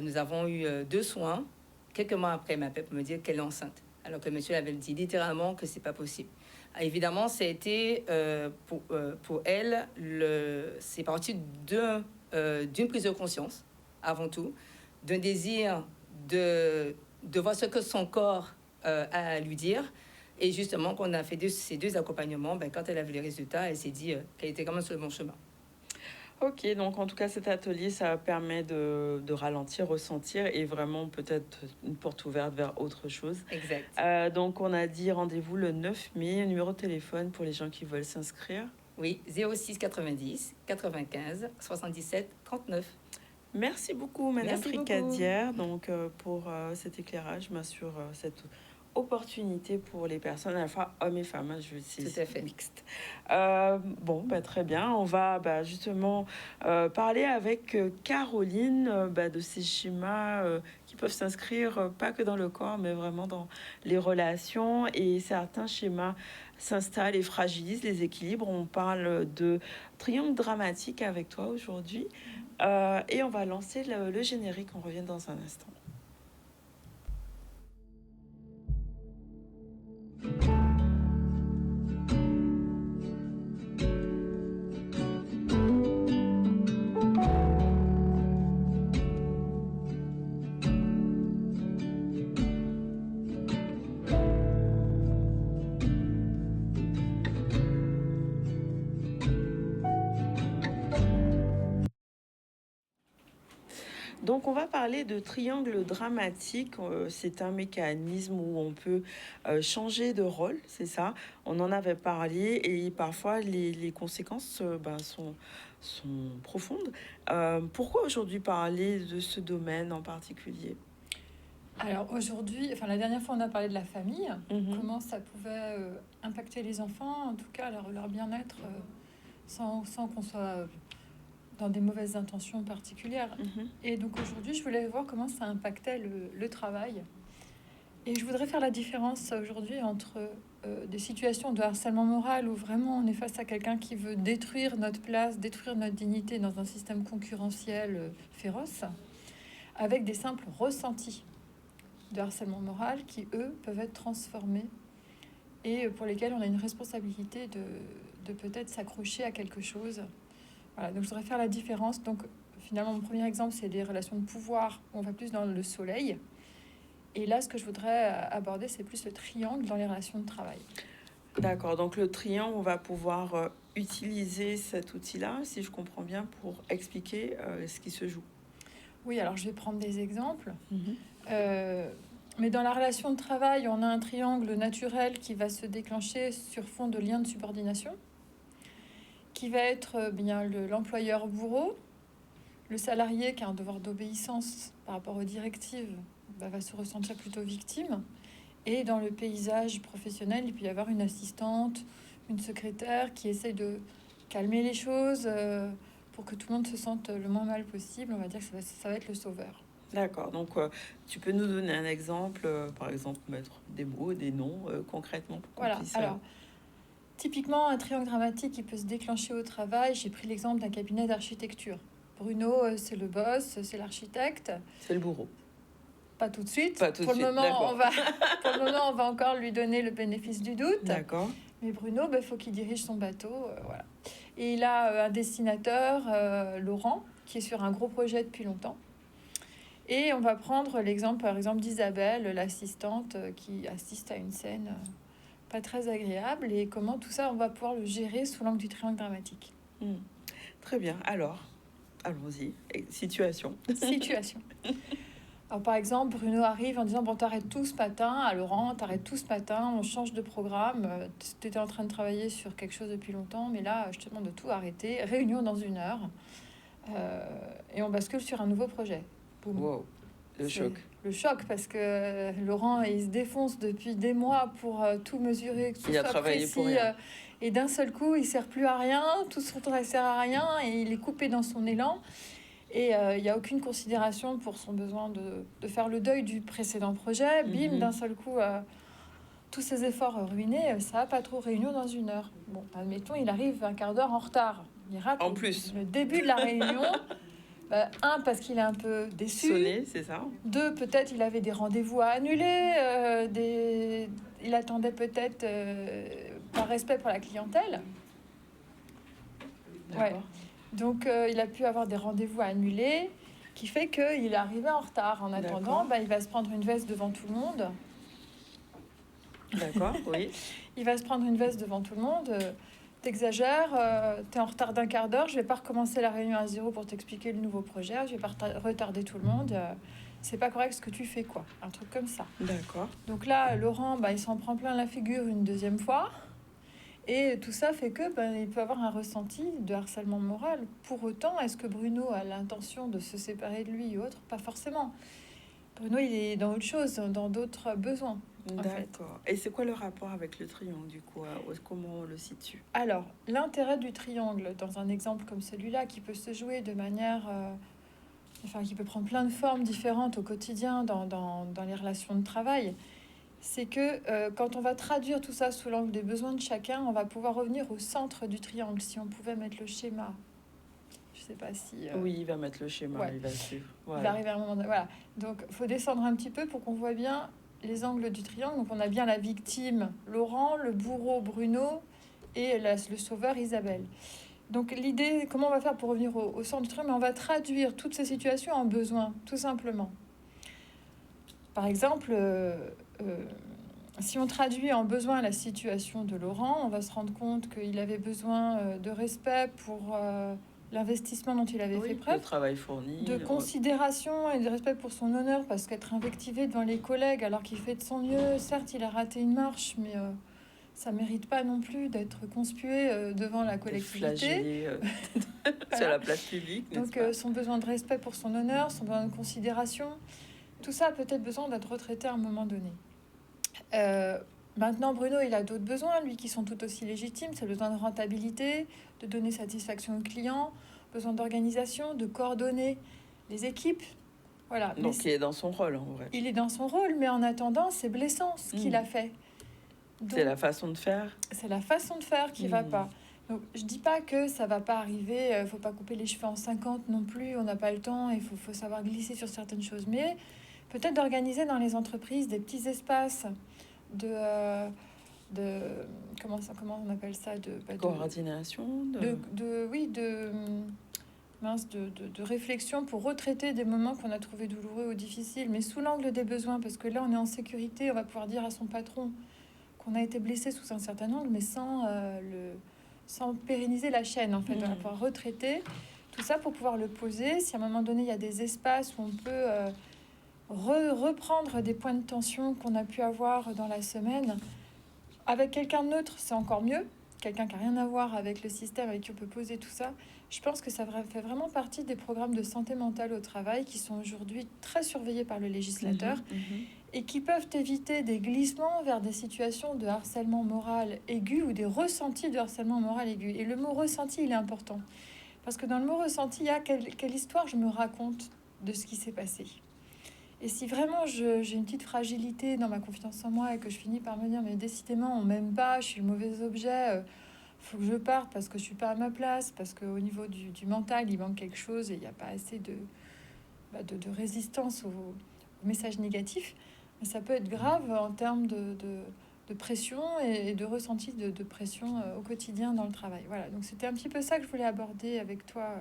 Nous avons eu 2 soins. Quelques mois après, elle m'appelle pour me dire qu'elle est enceinte, alors que le monsieur avait dit littéralement que ce n'est pas possible. Évidemment, ça a été pour elle, c'est parti d'une prise de conscience, avant tout, d'un désir de voir ce que son corps a à lui dire. Et justement, quand on a fait ces 2 accompagnements, quand elle a vu les résultats, elle s'est dit qu'elle était quand même sur le bon chemin. Ok, donc en tout cas, cet atelier, ça permet de ralentir, ressentir et vraiment peut-être une porte ouverte vers autre chose. Exact. Donc, on a dit rendez-vous le 9 mai, un numéro de téléphone pour les gens qui veulent s'inscrire. Oui, 06 90 95 77 39. Merci beaucoup, Madame Merci beaucoup. Fricadière, donc, pour cet éclairage, sur cette opportunité pour les personnes, à la fois hommes et femmes, je sais, Tout à fait. mixte. Très bien. On va justement parler avec Caroline de ces schémas qui peuvent s'inscrire pas que dans le corps, mais vraiment dans les relations. Et certains schémas s'installent et fragilisent les équilibres. On parle de triangle dramatique avec toi aujourd'hui. Et on va lancer le générique. On revient dans un instant. Donc, on va parler de triangle dramatique. C'est un mécanisme où on peut changer de rôle, c'est ça. On en avait parlé et parfois les conséquences sont profondes. Pourquoi aujourd'hui parler de ce domaine en particulier? Alors aujourd'hui, la dernière fois on a parlé de la famille, Mhm. comment ça pouvait impacter les enfants, en tout cas leur bien-être, sans qu'on soit dans des mauvaises intentions particulières. Mhm. Et donc aujourd'hui, je voulais voir comment ça impactait le travail. Et je voudrais faire la différence aujourd'hui entre des situations de harcèlement moral où vraiment on est face à quelqu'un qui veut détruire notre place, détruire notre dignité dans un système concurrentiel féroce, avec des simples ressentis de harcèlement moral qui, eux, peuvent être transformés et pour lesquels on a une responsabilité de peut-être s'accrocher à quelque chose. Voilà, donc je voudrais faire la différence. Donc finalement, mon premier exemple, c'est les relations de pouvoir, où on va plus dans le soleil. Et là, ce que je voudrais aborder, c'est plus le triangle dans les relations de travail. D'accord, donc le triangle, on va pouvoir utiliser cet outil-là, si je comprends bien, pour expliquer ce qui se joue. Oui, alors je vais prendre des exemples. Mais dans la relation de travail, on a un triangle naturel qui va se déclencher sur fond de liens de subordination, qui va être l'employeur bourreau, le salarié qui a un devoir d'obéissance par rapport aux directives va se ressentir plutôt victime. Et dans le paysage professionnel, il peut y avoir une assistante, une secrétaire qui essaye de calmer les choses pour que tout le monde se sente le moins mal possible. On va dire que ça va être le sauveur. D'accord, donc tu peux nous donner un exemple, par exemple mettre des mots, des noms concrètement pour qu'on Voilà, puisse... alors typiquement un triangle dramatique qui peut se déclencher au travail. J'ai pris l'exemple d'un cabinet d'architecture. Bruno, c'est le boss, c'est l'architecte. C'est le bourreau. Pas tout de suite. Pas tout de pour suite, le moment, d'accord. pour le moment, on va encore lui donner le bénéfice du doute. D'accord. Mais Bruno, il faut qu'il dirige son bateau. Voilà. Et il a un dessinateur, Laurent, qui est sur un gros projet depuis longtemps. Et on va prendre l'exemple, par exemple, d'Isabelle, l'assistante qui assiste à une scène pas très agréable. Et comment tout ça, on va pouvoir le gérer sous l'angle du triangle dramatique. Très bien. Alors, allons-y. Situation. Situation. Alors, par exemple, Bruno arrive en disant « Bon, t'arrêtes tout ce matin. À Laurent, t'arrêtes tout ce matin. On change de programme. T'étais en train de travailler sur quelque chose depuis longtemps. Mais là, je te demande de tout arrêter. Réunion dans 1 heure. Et on bascule sur un nouveau projet. » Wow, le choc. Le choc, parce que Laurent, il se défonce depuis des mois pour tout mesurer, que tout Il a soit travaillé précis, pour rien. Et d'un seul coup, il sert plus à rien, tout son travail sert à rien, et il est coupé dans son élan. Et il n'y a aucune considération pour son besoin de faire le deuil du précédent projet. Bim, d'un seul coup, tous ses efforts ruinés, ça va pas trop, réunion dans 1 heure. Bon, admettons, il arrive un quart d'heure en retard. Il rate En plus. le début de la réunion. 1, parce qu'il est un peu déçu. Sonné, c'est ça. 2, peut-être il avait des rendez-vous à annuler. Il attendait peut-être par respect pour la clientèle. Ouais. Donc il a pu avoir des rendez-vous à annuler, qui fait qu'il est arrivé en retard. En attendant, il va se prendre une veste devant tout le monde. D'accord, oui. Il va se prendre une veste devant tout le monde. t'exagères, t'es en retard d'un quart d'heure, je vais pas recommencer la réunion à zéro pour t'expliquer le nouveau projet, je vais pas retarder tout le monde, c'est pas correct ce que tu fais, quoi. Un truc comme ça. D'accord. Donc là, Laurent, il s'en prend plein la figure une deuxième fois. Et tout ça fait que il peut avoir un ressenti de harcèlement moral. Pour autant, est-ce que Bruno a l'intention de se séparer de lui ou autre? Pas forcément. Bruno, il est dans autre chose, dans d'autres besoins. D'accord. Et c'est quoi le rapport avec le triangle, du coup? Comment on le situe? Alors, l'intérêt du triangle, dans un exemple comme celui-là, qui peut se jouer de manière... qui peut prendre plein de formes différentes au quotidien dans les relations de travail, c'est que quand on va traduire tout ça sous l'angle des besoins de chacun, on va pouvoir revenir au centre du triangle. Si on pouvait mettre le schéma, je sais pas si... Oui, il va mettre le schéma, ouais. il va suivre. Il Voilà. va arriver à un moment... Voilà. Donc, il faut descendre un petit peu pour qu'on voit bien les angles du triangle. Donc, on a bien la victime, Laurent, le bourreau, Bruno, et le sauveur, Isabelle. Donc, l'idée, comment on va faire pour revenir au centre du triangle? On va traduire toutes ces situations en besoins, tout simplement. Par exemple... si on traduit en besoin la situation de Laurent, on va se rendre compte qu'il avait besoin de respect pour l'investissement dont il avait fait preuve, le travail fourni, de considération et de respect pour son honneur, parce qu'être invectivé devant les collègues alors qu'il fait de son mieux, certes il a raté une marche, mais ça mérite pas non plus d'être conspué devant la collectivité. Sur la place publique. Donc son besoin de respect pour son honneur, son besoin de considération, tout ça a peut-être besoin d'être retraité à un moment donné. Maintenant, Bruno, il a d'autres besoins, lui, qui sont tout aussi légitimes. C'est le besoin de rentabilité, de donner satisfaction aux clients, besoin d'organisation, de coordonner les équipes. Voilà. Donc, il est dans son rôle, en vrai. Il est dans son rôle, mais en attendant, c'est blessant ce qu'il a fait. Donc, c'est la façon de faire. C'est la façon de faire qui va pas. Donc, je dis pas que ça va pas arriver. Faut pas couper les cheveux en 50 non plus. On n'a pas le temps. Il faut savoir glisser sur certaines choses. Mais peut-être d'organiser dans les entreprises des petits espaces de comment on appelle ça, de coordination, de réflexion pour retraiter des moments qu'on a trouvés douloureux ou difficiles, mais sous l'angle des besoins, parce que là on est en sécurité, on va pouvoir dire à son patron qu'on a été blessé sous un certain angle, mais sans pérenniser la chaîne, en fait. On va pouvoir retraiter tout ça pour pouvoir le poser. Si à un moment donné il y a des espaces où on peut reprendre des points de tension qu'on a pu avoir dans la semaine avec quelqu'un de neutre, c'est encore mieux, quelqu'un qui n'a rien à voir avec le système, avec qui on peut poser tout ça. Je pense que ça fait vraiment partie des programmes de santé mentale au travail qui sont aujourd'hui très surveillés par le législateur et qui peuvent éviter des glissements vers des situations de harcèlement moral aigu ou des ressentis de harcèlement moral aigu. Et le mot ressenti, il est important, parce que dans le mot ressenti, il y a quelle histoire je me raconte de ce qui s'est passé. Et si vraiment j'ai une petite fragilité dans ma confiance en moi et que je finis par me dire mais décidément on m'aime pas, je suis le mauvais objet, faut que je parte parce que je suis pas à ma place, parce qu'au niveau du mental il manque quelque chose et il n'y a pas assez de résistance aux messages négatifs, mais ça peut être grave en termes de pression et de ressenti de pression au quotidien dans le travail. Voilà, donc c'était un petit peu ça que je voulais aborder avec toi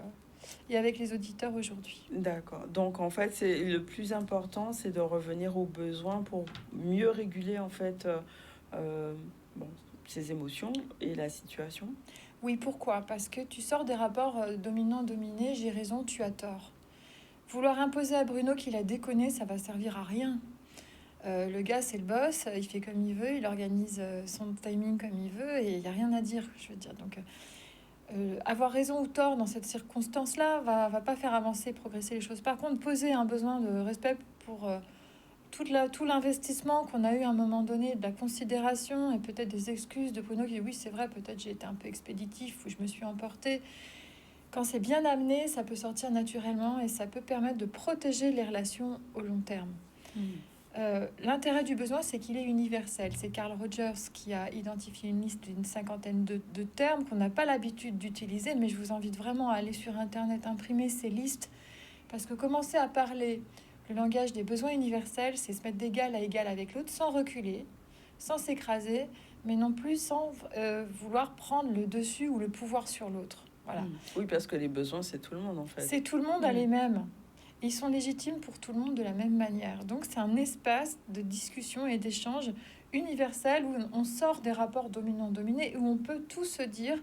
et avec les auditeurs aujourd'hui. D'accord. Donc, en fait, c'est le plus important, c'est de revenir aux besoins pour mieux réguler, en fait, ses émotions et la situation. Oui, pourquoi? Parce que tu sors des rapports dominant-dominé, j'ai raison, tu as tort. Vouloir imposer à Bruno qu'il a déconné, ça va servir à rien. Le gars, c'est le boss, il fait comme il veut, il organise son timing comme il veut et il n'y a rien à dire, je veux dire. Donc... avoir raison ou tort dans cette circonstance-là va pas faire avancer, progresser les choses. Par contre, poser un besoin de respect pour tout l'investissement qu'on a eu à un moment donné, de la considération et peut-être des excuses de Bruno qui dit oui, c'est vrai, peut-être j'ai été un peu expéditif ou je me suis emporté. Quand c'est bien amené, ça peut sortir naturellement et ça peut permettre de protéger les relations au long terme. L'intérêt du besoin, c'est qu'il est universel. C'est Carl Rogers qui a identifié une liste d'une 50aine de termes qu'on n'a pas l'habitude d'utiliser, mais je vous invite vraiment à aller sur Internet, imprimer ces listes, parce que commencer à parler le langage des besoins universels, c'est se mettre d'égal à égal avec l'autre, sans reculer, sans s'écraser, mais non plus sans vouloir prendre le dessus ou le pouvoir sur l'autre. Voilà. Oui, parce que les besoins, c'est tout le monde, en fait. C'est tout le monde a les mêmes. Ils sont légitimes pour tout le monde de la même manière. Donc, c'est un espace de discussion et d'échange universel où on sort des rapports dominant-dominé, où on peut tout se dire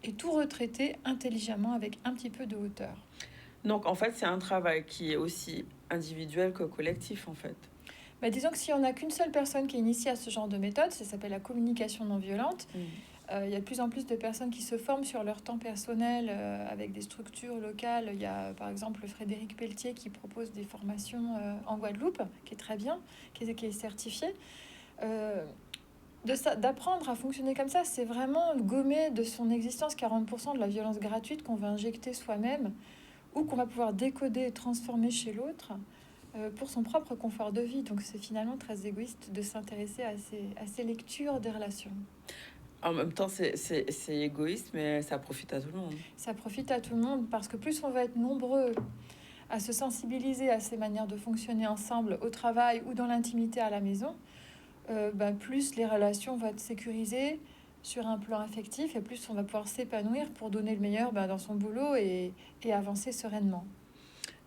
et tout retraiter intelligemment avec un petit peu de hauteur. Donc, en fait, c'est un travail qui est aussi individuel que collectif, en fait. Bah, disons que si on n'a qu'une seule personne qui est initiée à ce genre de méthode, ça s'appelle la communication non violente. Il y a de plus en plus de personnes qui se forment sur leur temps personnel avec des structures locales. Il y a par exemple Frédéric Pelletier qui propose des formations en Guadeloupe, qui est très bien, qui est certifié. D'apprendre à fonctionner comme ça, c'est vraiment gommer de son existence 40% de la violence gratuite qu'on va injecter soi-même ou qu'on va pouvoir décoder et transformer chez l'autre pour son propre confort de vie. Donc c'est finalement très égoïste de s'intéresser à ces lectures des relations. En même temps, c'est égoïste, mais ça profite à tout le monde. Ça profite à tout le monde parce que plus on va être nombreux à se sensibiliser à ces manières de fonctionner ensemble au travail ou dans l'intimité à la maison, plus les relations vont être sécurisées sur un plan affectif et plus on va pouvoir s'épanouir pour donner le meilleur dans son boulot et avancer sereinement.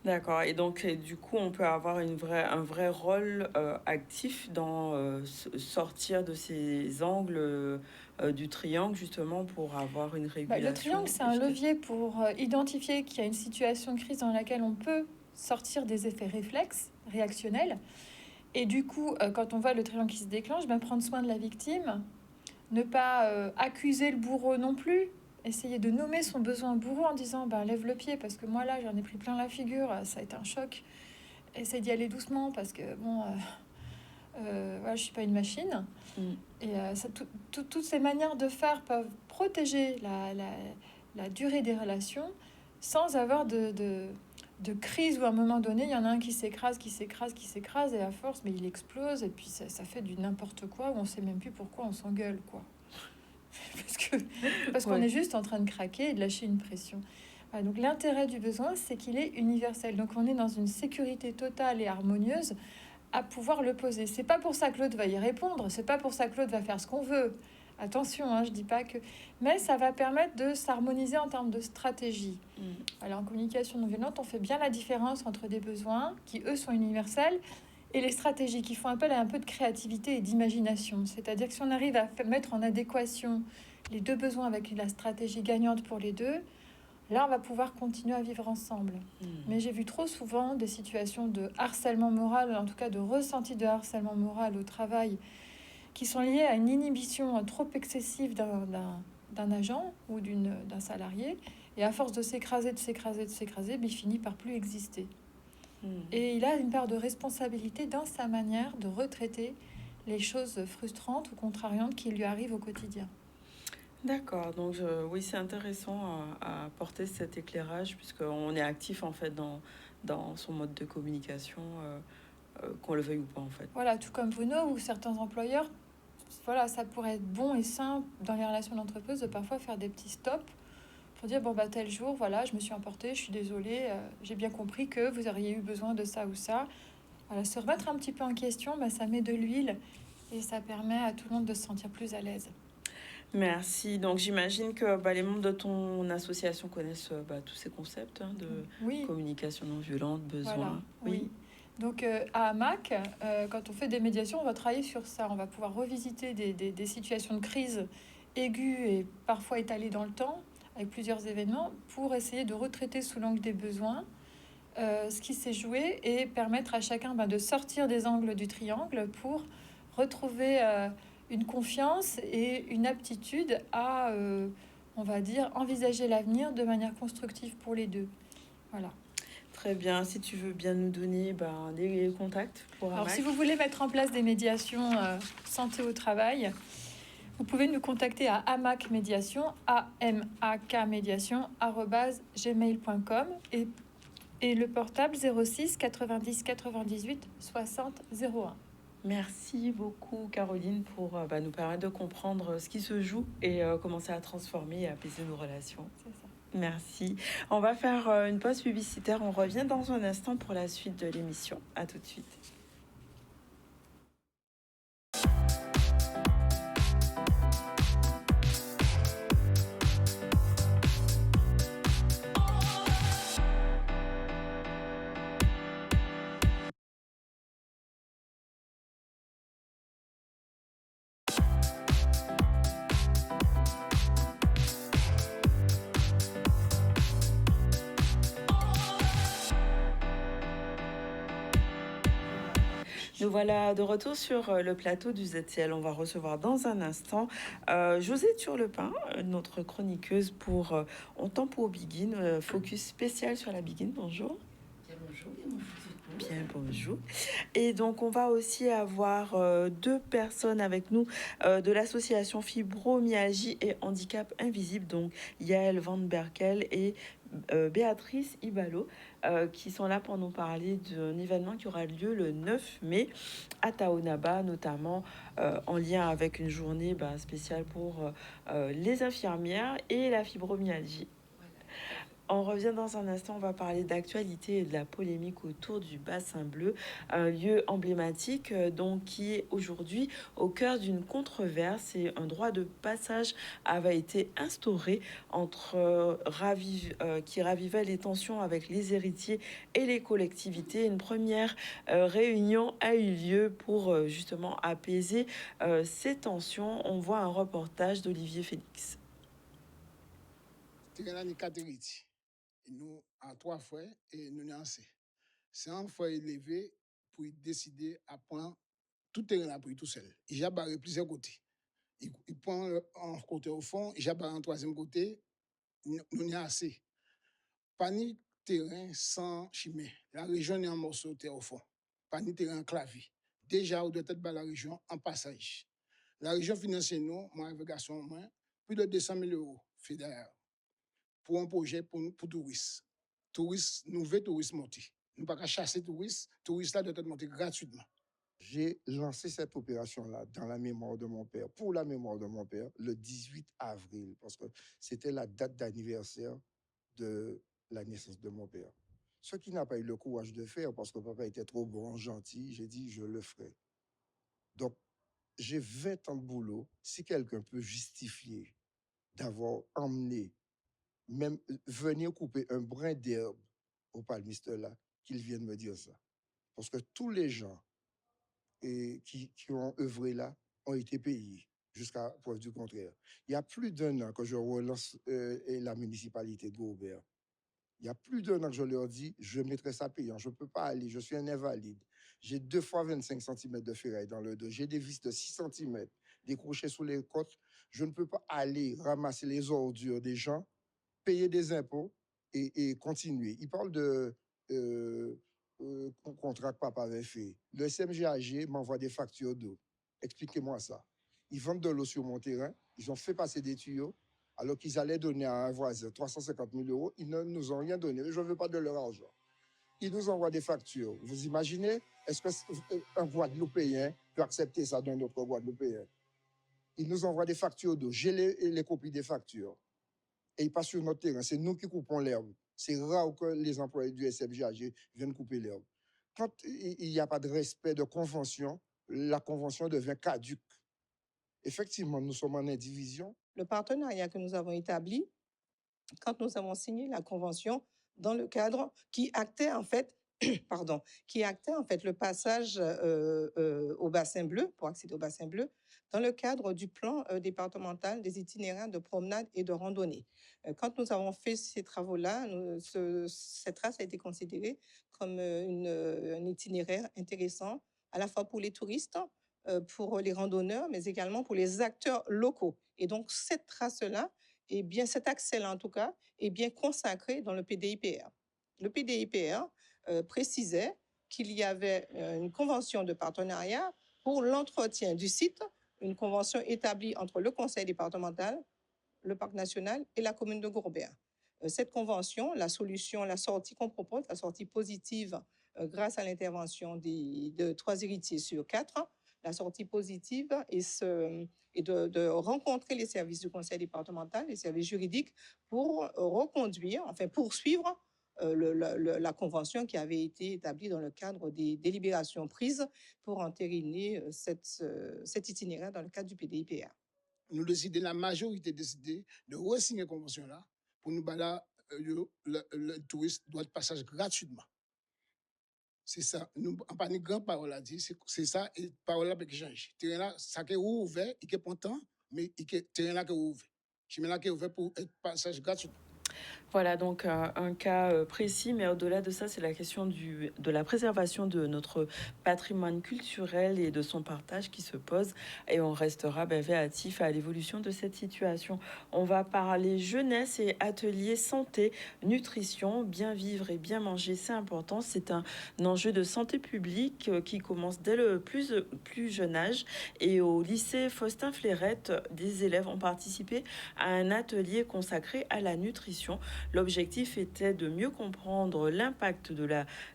D'accord. Et donc, du coup, on peut avoir un vrai rôle actif dans sortir de ces angles du triangle, justement, pour avoir une régulation. Le triangle, c'est un levier pour identifier qu'il y a une situation de crise dans laquelle on peut sortir des effets réflexes, réactionnels. Et du coup, quand on voit le triangle qui se déclenche, prendre soin de la victime, ne pas accuser le bourreau non plus, essayer de nommer son besoin bourreau en disant lève le pied parce que moi là j'en ai pris plein la figure, ça a été un choc, essaye d'y aller doucement parce que je suis pas une machine. Et toutes ces manières de faire peuvent protéger la durée des relations sans avoir de crise où à un moment donné il y en a un qui s'écrase et à force il explose et puis ça fait du n'importe quoi où on sait même plus pourquoi on s'engueule quoi. parce qu'on est juste en train de craquer et de lâcher une pression. Voilà, donc l'intérêt du besoin, c'est qu'il est universel. Donc on est dans une sécurité totale et harmonieuse à pouvoir le poser. C'est pas pour ça que l'autre va y répondre, c'est pas pour ça que l'autre va faire ce qu'on veut. Attention, je dis pas que... Mais ça va permettre de s'harmoniser en termes de stratégie. Alors en communication non violente, on fait bien la différence entre des besoins qui, eux, sont universels et les stratégies qui font appel à un peu de créativité et d'imagination. C'est-à-dire que si on arrive à mettre en adéquation les deux besoins avec la stratégie gagnante pour les deux, là, on va pouvoir continuer à vivre ensemble. Mais j'ai vu trop souvent des situations de harcèlement moral, en tout cas de ressenti de harcèlement moral au travail, qui sont liées à une inhibition trop excessive d'un agent ou d'un salarié. Et à force de s'écraser, il finit par plus exister. Et il a une part de responsabilité dans sa manière de retraiter les choses frustrantes ou contrariantes qui lui arrivent au quotidien. D'accord, donc oui, c'est intéressant à apporter cet éclairage puisqu'on est actif en fait dans son mode de communication, qu'on le veuille ou pas en fait. Voilà, tout comme Bruno ou certains employeurs, ça pourrait être bon et sain dans les relations d'entreprise de parfois faire des petits stops pour dire tel jour, je me suis emportée, je suis désolée, j'ai bien compris que vous auriez eu besoin de ça ou ça. Voilà, se remettre un petit peu en question, ça met de l'huile et ça permet à tout le monde de se sentir plus à l'aise. Merci. Donc j'imagine que les membres de ton association connaissent tous ces concepts de communication non violente, besoin. Voilà, oui. Donc à AMAC, quand on fait des médiations, on va travailler sur ça. On va pouvoir revisiter des situations de crise aiguës et parfois étalées dans le temps, avec plusieurs événements, pour essayer de retraiter sous l'angle des besoins ce qui s'est joué et permettre à chacun de sortir des angles du triangle pour retrouver une confiance et une aptitude à, on va dire, envisager l'avenir de manière constructive pour les deux. Voilà. Très bien. Si tu veux bien nous donner des contacts pour AMAC. Alors, si vous voulez mettre en place des médiations santé au travail, vous pouvez nous contacter à AMAC Médiation, amakmédiation@gmail.com et le portable 06 90 98 60 01. Merci beaucoup Caroline pour nous permettre de comprendre ce qui se joue et commencer à transformer et apaiser nos relations. C'est ça. Merci. On va faire une pause publicitaire. On revient dans un instant pour la suite de l'émission. À tout de suite. Nous voilà de retour sur le plateau du ZCL. On va recevoir dans un instant José Turlepin, notre chroniqueuse pour On Temps pour Begin, focus spécial sur la Begin. Bonjour. Bien bonjour, bien bonjour. Bien bonjour. Et donc on va aussi avoir deux personnes avec nous de l'association Fibromyalgie et Handicap Invisible, donc Yael Van Berkel et Béatrice Ibalo, qui sont là pour nous parler d'un événement qui aura lieu le 9 mai à Taonaba, notamment en lien avec une journée spéciale pour les infirmières et la fibromyalgie. On revient dans un instant, on va parler d'actualité et de la polémique autour du bassin bleu, un lieu emblématique donc qui est aujourd'hui au cœur d'une controverse et un droit de passage avait été instauré entre qui ravivait les tensions avec les héritiers et les collectivités. Une première réunion a eu lieu pour justement apaiser ces tensions. On voit un reportage d'Olivier Félix. Nous, à 3 fois, et nous sommes assez. C'est un fois élevé pour décider à prendre tout terrain là pour tout seul. Il a barré plusieurs côtés. Il prend un côté au fond, il a barré un troisième côté. Nous sommes assez. Pas ni terrain sans chimie. La région est en morceau de terre au fond. Pas ni terrain clavier. Déjà, on doit être dans la région en passage. La région financière, nous, moi, avec garçon, plus de 200 000 euros fédéral pour un projet pour touristes. Touristes, nouveaux touristes montés. Nous ne pouvons pas chasser touristes. Touristes là doivent être montés gratuitement. J'ai lancé cette opération-là dans la mémoire de mon père, pour la mémoire de mon père, le 18 avril, parce que c'était la date d'anniversaire de la naissance de mon père. Ce qui n'a pas eu le courage de faire, parce que papa était trop bon, gentil, j'ai dit, je le ferai. Donc, j'ai 20 ans de boulot. Si quelqu'un peut justifier d'avoir emmené, même venir couper un brin d'herbe au palmiste là, qu'il vienne me dire ça. Parce que tous les gens qui ont œuvré là ont été payés, jusqu'à preuve du contraire. Il y a plus d'1 an que je relance la municipalité de Gobert. Il y a plus d'1 an que je leur dis, je mettrai ça payant. Je ne peux pas aller, je suis un invalide. J'ai 2 fois 25 cm de ferraille dans le dos. J'ai des vis de 6 cm décrochées sous les côtes. Je ne peux pas aller ramasser les ordures des gens, payer des impôts et continuer. Il parle de contrat que papa avait fait. Le SMGAG m'envoie des factures d'eau. Expliquez-moi ça. Ils vendent de l'eau sur mon terrain. Ils ont fait passer des tuyaux alors qu'ils allaient donner à un voisin 350 000 euros. Ils ne nous ont rien donné. Je ne veux pas de leur argent. Ils nous envoient des factures. Vous imaginez? Est-ce qu'un Guadeloupéen peut accepter ça d'un autre Guadeloupéen? Ils nous envoient des factures d'eau. J'ai les copies des factures. Et ils passent sur notre terrain. C'est nous qui coupons l'herbe. C'est rare que les employés du SMGAG viennent couper l'herbe. Quand il n'y a pas de respect de convention, la convention devient caduque. Effectivement, nous sommes en indivision. Le partenariat que nous avons établi, quand nous avons signé la convention dans le cadre qui actait en fait, le passage au bassin bleu, pour accéder au bassin bleu, dans le cadre du plan départemental des itinéraires de promenade et de randonnée. Quand nous avons fait ces travaux-là, cette trace a été considérée comme un itinéraire intéressant, à la fois pour les touristes, pour les randonneurs, mais également pour les acteurs locaux. Et donc, cette trace-là, cet accès-là, en tout cas, est bien consacré dans le PDIPR. Le PDIPR précisait qu'il y avait une convention de partenariat pour l'entretien du site, une convention établie entre le conseil départemental, le parc national et la commune de Gourbert. Cette convention, la sortie qu'on propose, la sortie positive grâce à l'intervention de 3 héritiers sur 4, la sortie positive est de rencontrer les services du conseil départemental, les services juridiques, pour poursuivre la convention qui avait été établie dans le cadre des délibérations prises pour entériner cet itinéraire dans le cadre du PDIPR. Nous décidons, la majorité décidé de re-signer la convention-là pour nous balader le touriste doit de passage gratuitement. C'est ça. Nous, en pas une grande parole à dire, c'est ça, et parole là peut changer. Terrain là, ça qui est ouvert, il est content, mais il terrain là qui est ouvert. Je mets là qui est ouvert pour être passage gratuit. Voilà donc un cas précis, mais au-delà de ça, c'est la question de la préservation de notre patrimoine culturel et de son partage qui se pose. Et on restera véatif à l'évolution de cette situation. On va parler jeunesse et atelier santé, nutrition, bien vivre et bien manger, c'est important. C'est un enjeu de santé publique qui commence dès le plus jeune âge. Et au lycée Faustin Fleurette, des élèves ont participé à un atelier consacré à la nutrition. L'objectif était de mieux comprendre l'impact de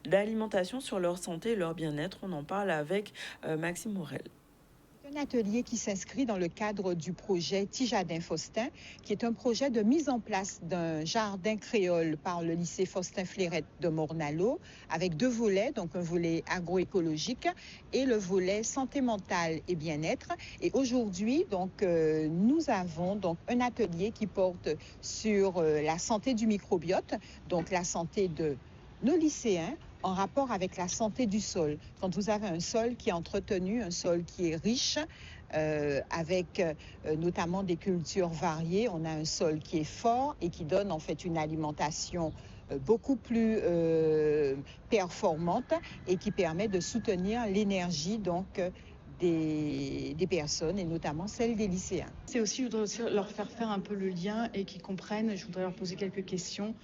l'alimentation sur leur santé et leur bien-être. On en parle avec Maxime Morel. Un atelier qui s'inscrit dans le cadre du projet Tijardin Faustin, qui est un projet de mise en place d'un jardin créole par le lycée Faustin Fleurette de Mornalo, avec 2 volets, donc un volet agroécologique et le volet santé mentale et bien-être. Et aujourd'hui, donc, nous avons donc un atelier qui porte sur la santé du microbiote, donc la santé de nos lycéens, en rapport avec la santé du sol. Quand vous avez un sol qui est entretenu, un sol qui est riche, avec notamment des cultures variées, on a un sol qui est fort et qui donne en fait une alimentation beaucoup plus performante et qui permet de soutenir l'énergie donc des personnes et notamment celle des lycéens. Je voudrais aussi leur faire un peu le lien et qu'ils comprennent. Je voudrais leur poser quelques questions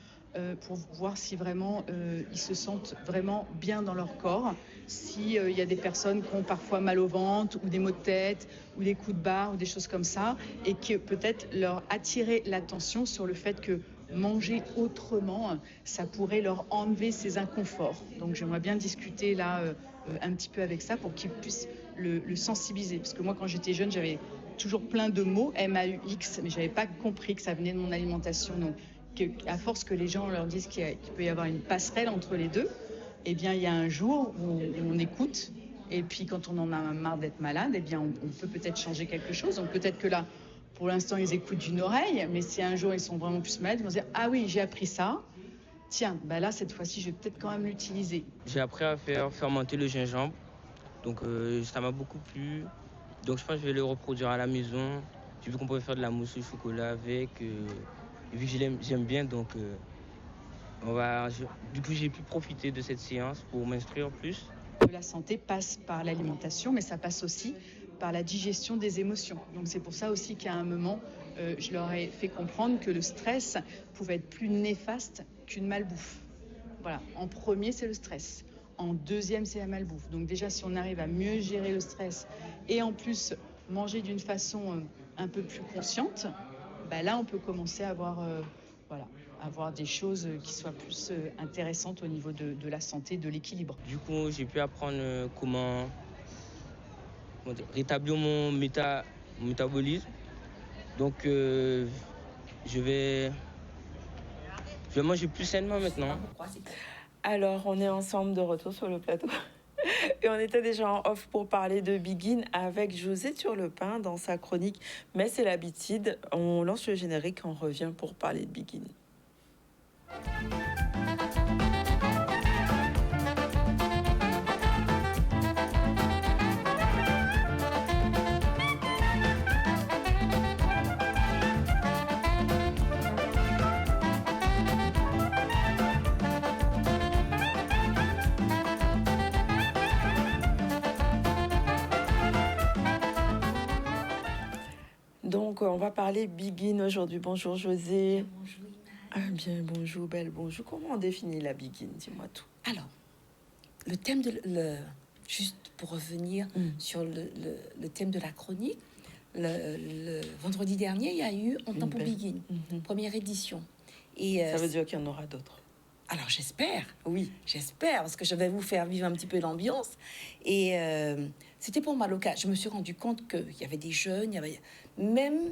pour voir si vraiment ils se sentent vraiment bien dans leur corps. S'il y a des personnes qui ont parfois mal au ventre ou des maux de tête ou des coups de barre ou des choses comme ça, et que peut-être leur attirer l'attention sur le fait que manger autrement, ça pourrait leur enlever ces inconforts. Donc j'aimerais bien discuter là un petit peu avec ça pour qu'ils puissent le sensibiliser. Parce que moi, quand j'étais jeune, j'avais toujours plein de mots, MAUX, mais je n'avais pas compris que ça venait de mon alimentation. Donc à force que les gens leur disent qu'il peut y avoir une passerelle entre les deux, eh bien, il y a un jour où on écoute, et puis quand on en a marre d'être malade, eh bien, on peut peut-être changer quelque chose. Donc peut-être que là, pour l'instant, ils écoutent d'une oreille, mais si un jour ils sont vraiment plus malades, ils vont se dire « Ah oui, j'ai appris ça, tiens, là, cette fois-ci, je vais peut-être quand même l'utiliser. » J'ai appris à faire fermenter le gingembre, donc ça m'a beaucoup plu. Donc je pense que je vais le reproduire à la maison. J'ai vu qu'on pouvait faire de la mousse au chocolat avec... vu que j'aime bien, donc du coup j'ai pu profiter de cette séance pour m'instruire plus. La santé passe par l'alimentation, mais ça passe aussi par la digestion des émotions. Donc c'est pour ça aussi qu'à un moment, je leur ai fait comprendre que le stress pouvait être plus néfaste qu'une malbouffe. Voilà, en premier c'est le stress, en deuxième c'est la malbouffe. Donc déjà si on arrive à mieux gérer le stress et en plus manger d'une façon un peu plus consciente, là on peut commencer à avoir des choses qui soient plus intéressantes au niveau de la santé, de l'équilibre. Du coup, j'ai pu apprendre comment rétablir mon métabolisme. Donc, je vais manger plus sainement maintenant. Alors, on est ensemble de retour sur le plateau. Et on était déjà en off pour parler de Begin avec José Turlepin dans sa chronique Mais c'est l'habitude. On lance le générique, on revient pour parler de Begin. Donc, on va parler Begin aujourd'hui. Bonjour José. Bonjour. Bien, bonjour, belle, bonjour. Comment on définit la Begin? Dis-moi tout. Alors, le thème juste pour revenir sur le thème de la chronique, le vendredi dernier, il y a eu Un temps pour Begin, première édition. Et, ça veut dire qu'il y en aura d'autres. Alors, j'espère. Oui. J'espère, parce que je vais vous faire vivre un petit peu l'ambiance. Et c'était pour ma l'occasion. Je me suis rendu compte qu'il y avait des jeunes, il y avait même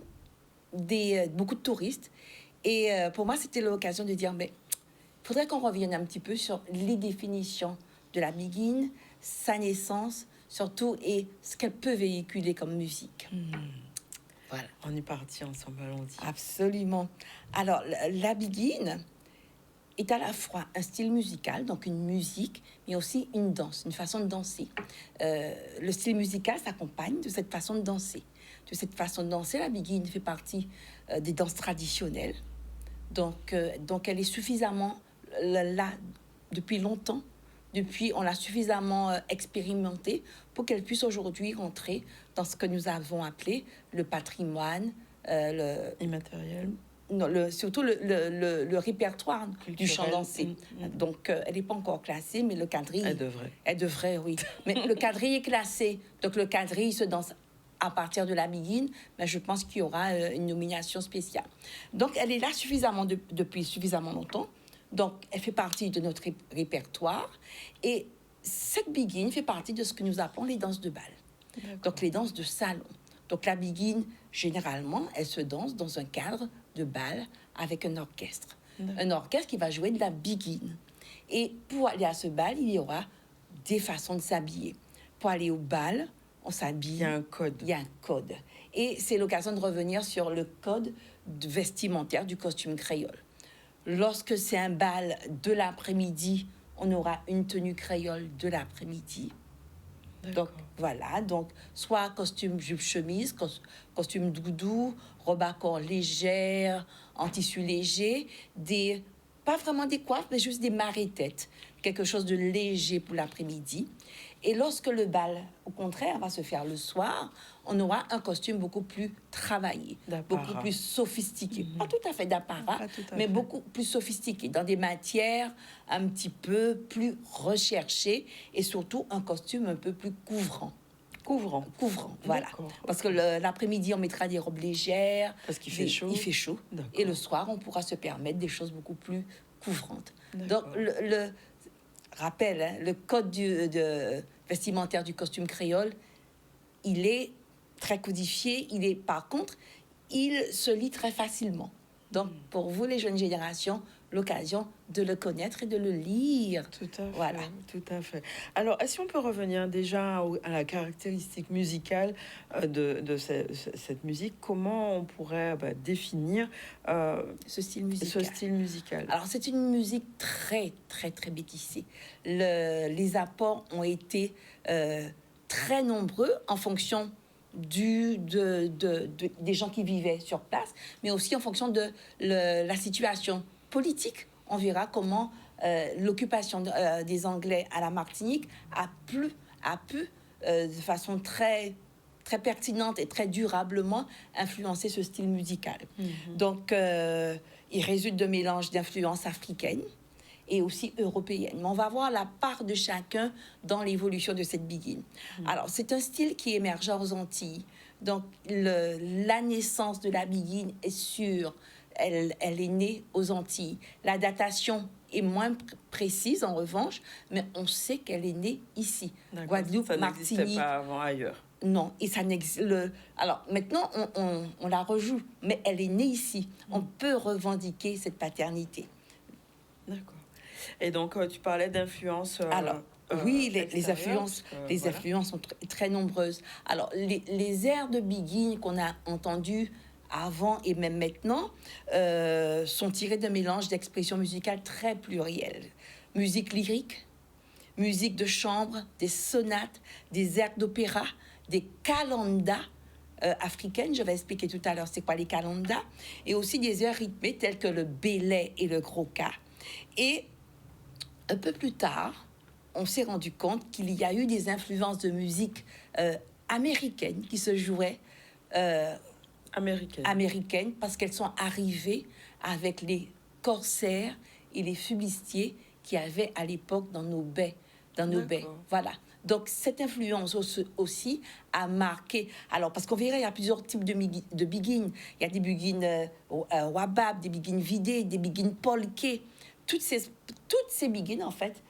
beaucoup de touristes. Et pour moi, c'était l'occasion de dire, mais il faudrait qu'on revienne un petit peu sur les définitions de la Begin, sa naissance, surtout, et ce qu'elle peut véhiculer comme musique. Voilà. On est parti ensemble, allons-y. Absolument. Alors, la Begin est à la fois un style musical, donc une musique, mais aussi une danse, une façon de danser. Le style musical s'accompagne de cette façon de danser. De cette façon de danser, la Begin fait partie des danses traditionnelles. Donc elle est suffisamment là depuis longtemps. Depuis, on l'a suffisamment expérimentée pour qu'elle puisse aujourd'hui rentrer dans ce que nous avons appelé le patrimoine immatériel. Non, surtout le répertoire du chant dansé. Mm. Donc, elle n'est pas encore classée, mais le quadrille... Elle devrait. Elle devrait, oui. Mais le quadrille est classé. Donc, le quadrille se danse à partir de la biguine, mais je pense qu'il y aura une nomination spéciale. Donc, elle est là depuis suffisamment longtemps. Donc, elle fait partie de notre répertoire. Et cette biguine fait partie de ce que nous appelons les danses de bal. Donc, les danses de salon. Donc, la biguine, généralement, elle se danse dans un cadre de bal avec un orchestre. Un orchestre qui va jouer de la biguine. Et pour aller à ce bal, il y aura des façons de s'habiller. Pour aller au bal, on s'habille. Il y a un code. Il y a un code. Et c'est l'occasion de revenir sur le code vestimentaire du costume créole. Lorsque c'est un bal de l'après-midi, on aura une tenue créole de l'après-midi. Donc, voilà. Donc, soit costume jupe-chemise, costume doudou, robe à corps légère, en tissu léger, pas vraiment des coiffes, mais juste des marées-têtes. Quelque chose de léger pour l'après-midi. Et lorsque le bal, au contraire, va se faire le soir, on aura un costume beaucoup plus travaillé, beaucoup plus sophistiqué. Pas tout à fait d'apparat, mais beaucoup plus sophistiqué, dans des matières un petit peu plus recherchées et surtout un costume un peu plus couvrant. Couvrant, voilà. Parce que l'après-midi, on mettra des robes légères. Parce qu'il fait chaud. Il fait chaud. Et le soir, on pourra se permettre des choses beaucoup plus couvrantes. Donc, rappel, hein, le code vestimentaire du costume créole, il est très codifié. Par contre, il se lit très facilement. Donc, pour vous, les jeunes générations, l'occasion de le connaître et de le lire. Tout à fait. Voilà. Tout à fait. Alors, est-ce qu'on peut revenir déjà à la caractéristique musicale de cette musique? Comment on pourrait définir ce style musical? Alors, c'est une musique très, très, très métissée. Les apports ont été très nombreux en fonction des gens qui vivaient sur place, mais aussi en fonction de la situation politique. On verra comment l'occupation des Anglais à la Martinique a pu de façon très, très pertinente et très durablement influencer ce style musical. Donc, il résulte de mélange d'influences africaines et aussi européenne. Mais on va voir la part de chacun dans l'évolution de cette biguine. Alors, c'est un style qui émergea aux Antilles. Donc, la naissance de la biguine est sûre. Elle est née aux Antilles. La datation est moins précise, en revanche, mais on sait qu'elle est née ici. Guadeloupe, ça Martinique. n'existait pas avant ailleurs. Non, et ça n'existe. Alors maintenant, on la rejoue, mais elle est née ici. On peut revendiquer cette paternité. D'accord. Et donc, tu parlais d'influence. Alors, oui, les influences sont très nombreuses. Alors, les airs de biguine qu'on a entendus avant et même maintenant sont tirés d'un mélange d'expressions musicales très plurielles. Musique lyrique, musique de chambre, des sonates, des airs d'opéra, des kalandas africaines. Je vais expliquer tout à l'heure c'est quoi les kalandas. Et aussi des airs rythmés tels que le belay et le groka. Et un peu plus tard, on s'est rendu compte qu'il y a eu des influences de musique américaine qui se jouaient américaines parce qu'elles sont arrivées avec les corsaires et les flibustiers qui avaient à l'époque dans nos baies. Voilà. Donc, cette influence aussi a marqué... Alors, parce qu'on verrait, il y a plusieurs types de biguines. Il y a des biguines wabab, des biguines vidées, des biguines polkées. Toutes ces biguines, en fait,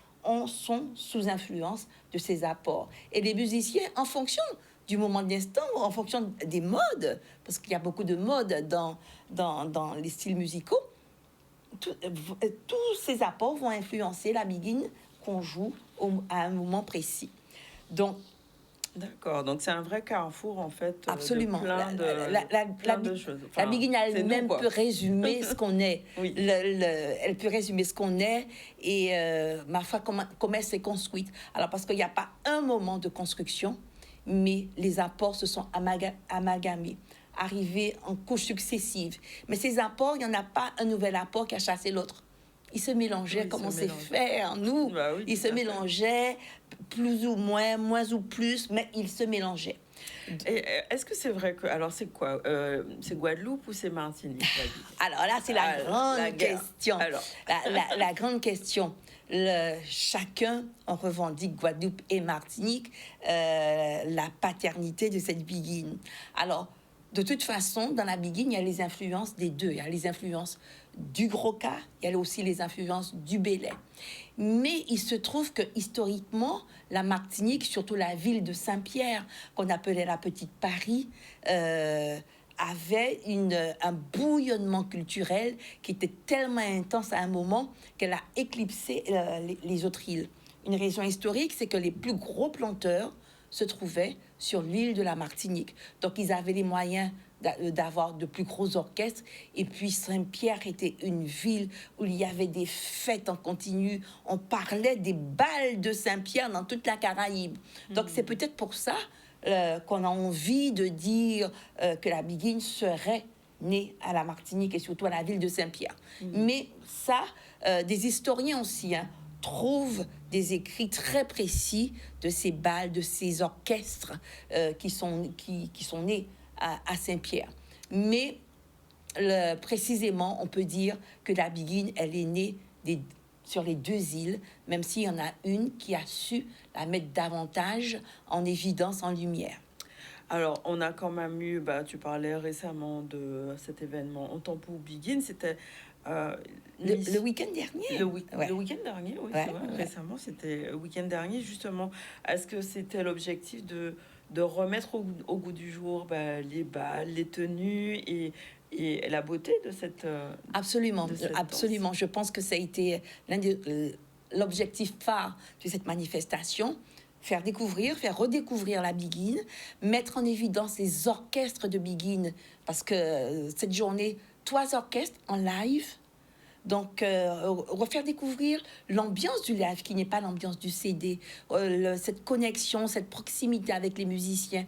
sont sous influence de ces apports. Et les musiciens, en fonction du moment de l'instant, en fonction des modes, parce qu'il y a beaucoup de modes dans les styles musicaux, tous ces apports vont influencer la biguine qu'on joue à un moment précis. Donc, d'accord, donc c'est un vrai carrefour en fait. Absolument. Plein de choses. Enfin, la biguine elle-même peut résumer ce qu'on est. Oui. Elle peut résumer ce qu'on est et ma foi comment elle s'est construite. Alors parce qu'il n'y a pas un moment de construction, mais les apports se sont amalgamés arriver en couches successives. Mais ces apports, il n'y en a pas un nouvel apport qui a chassé l'autre. Ils se mélangeaient Oui, comme ils on se sait mélangeaient. faire, nous. Bah oui, Ils tout se à fait. mélangeaient, plus ou moins ou plus, mais ils se mélangeaient. Et est-ce que c'est vrai que... Alors, c'est quoi c'est Guadeloupe ou c'est Martinique, la biguine? Alors là, c'est la Ah, grande la guerre. question. Alors. La grande question. Chacun en revendique, Guadeloupe et Martinique, la paternité de cette biguine. Alors, de toute façon, dans la biguine, il y a les influences des deux. Il y a les influences du Gros-Cas, il y a aussi les influences du Bélay. Mais il se trouve que historiquement, la Martinique, surtout la ville de Saint-Pierre, qu'on appelait la Petite Paris, avait un bouillonnement culturel qui était tellement intense à un moment qu'elle a éclipsé les autres îles. Une raison historique, c'est que les plus gros planteurs se trouvaient sur l'île de la Martinique. Donc, ils avaient les moyens d'avoir de plus gros orchestres. Et puis, Saint-Pierre était une ville où il y avait des fêtes en continu. On parlait des bals de Saint-Pierre dans toute la Caraïbe. Donc, c'est peut-être pour ça qu'on a envie de dire que la biguine serait née à la Martinique et surtout à la ville de Saint-Pierre. Mais ça, des historiens aussi, trouvent des écrits très précis de ces bals, de ces orchestres qui sont nés à Saint-Pierre. Mais précisément, on peut dire que la biguine, elle est née sur les deux îles, même s'il y en a une qui a su la mettre davantage en évidence, en lumière. Alors, on a quand même eu, tu parlais récemment de cet événement en temps pour Biguine, c'était... le week-end dernier. Le week-end dernier, oui, Ouais, c'est vrai. ouais. Récemment, c'était le week-end dernier, justement. Est-ce que c'était l'objectif de remettre au goût du jour les balles, les tenues et la beauté de cette... Absolument, de cette absolument. Je pense que ça a été l'objectif phare de cette manifestation. Faire découvrir, faire redécouvrir la biguine, mettre en évidence les orchestres de biguine, parce que cette journée, 3 orchestres en live. Donc, refaire découvrir l'ambiance du live, qui n'est pas l'ambiance du CD, cette connexion, cette proximité avec les musiciens,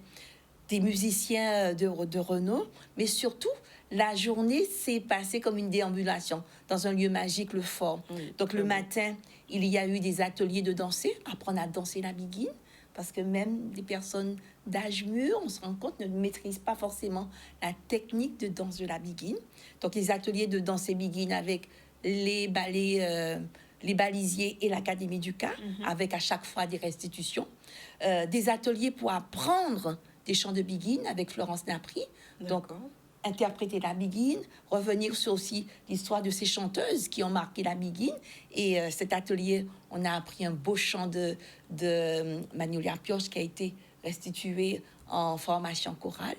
des musiciens de renom, mais surtout, la journée s'est passée comme une déambulation dans un lieu magique, le fort. Oui, Donc, le beau. matin, il y a eu des ateliers de danser, apprendre à danser la biguine, parce que même des personnes d'âge mûr, on se rend compte, ne maîtrisent pas forcément la technique de danse de la biguine. Donc, les ateliers de danser biguine avec les ballets, les balisiers et l'Académie du Cas, avec à chaque fois des restitutions. Des ateliers pour apprendre des chants de biguine avec Florence Napri. Donc, interpréter la biguine, revenir sur aussi l'histoire de ces chanteuses qui ont marqué la biguine. Et cet atelier, on a appris un beau chant de Magnolia Pioche qui a été restitué en formation chorale.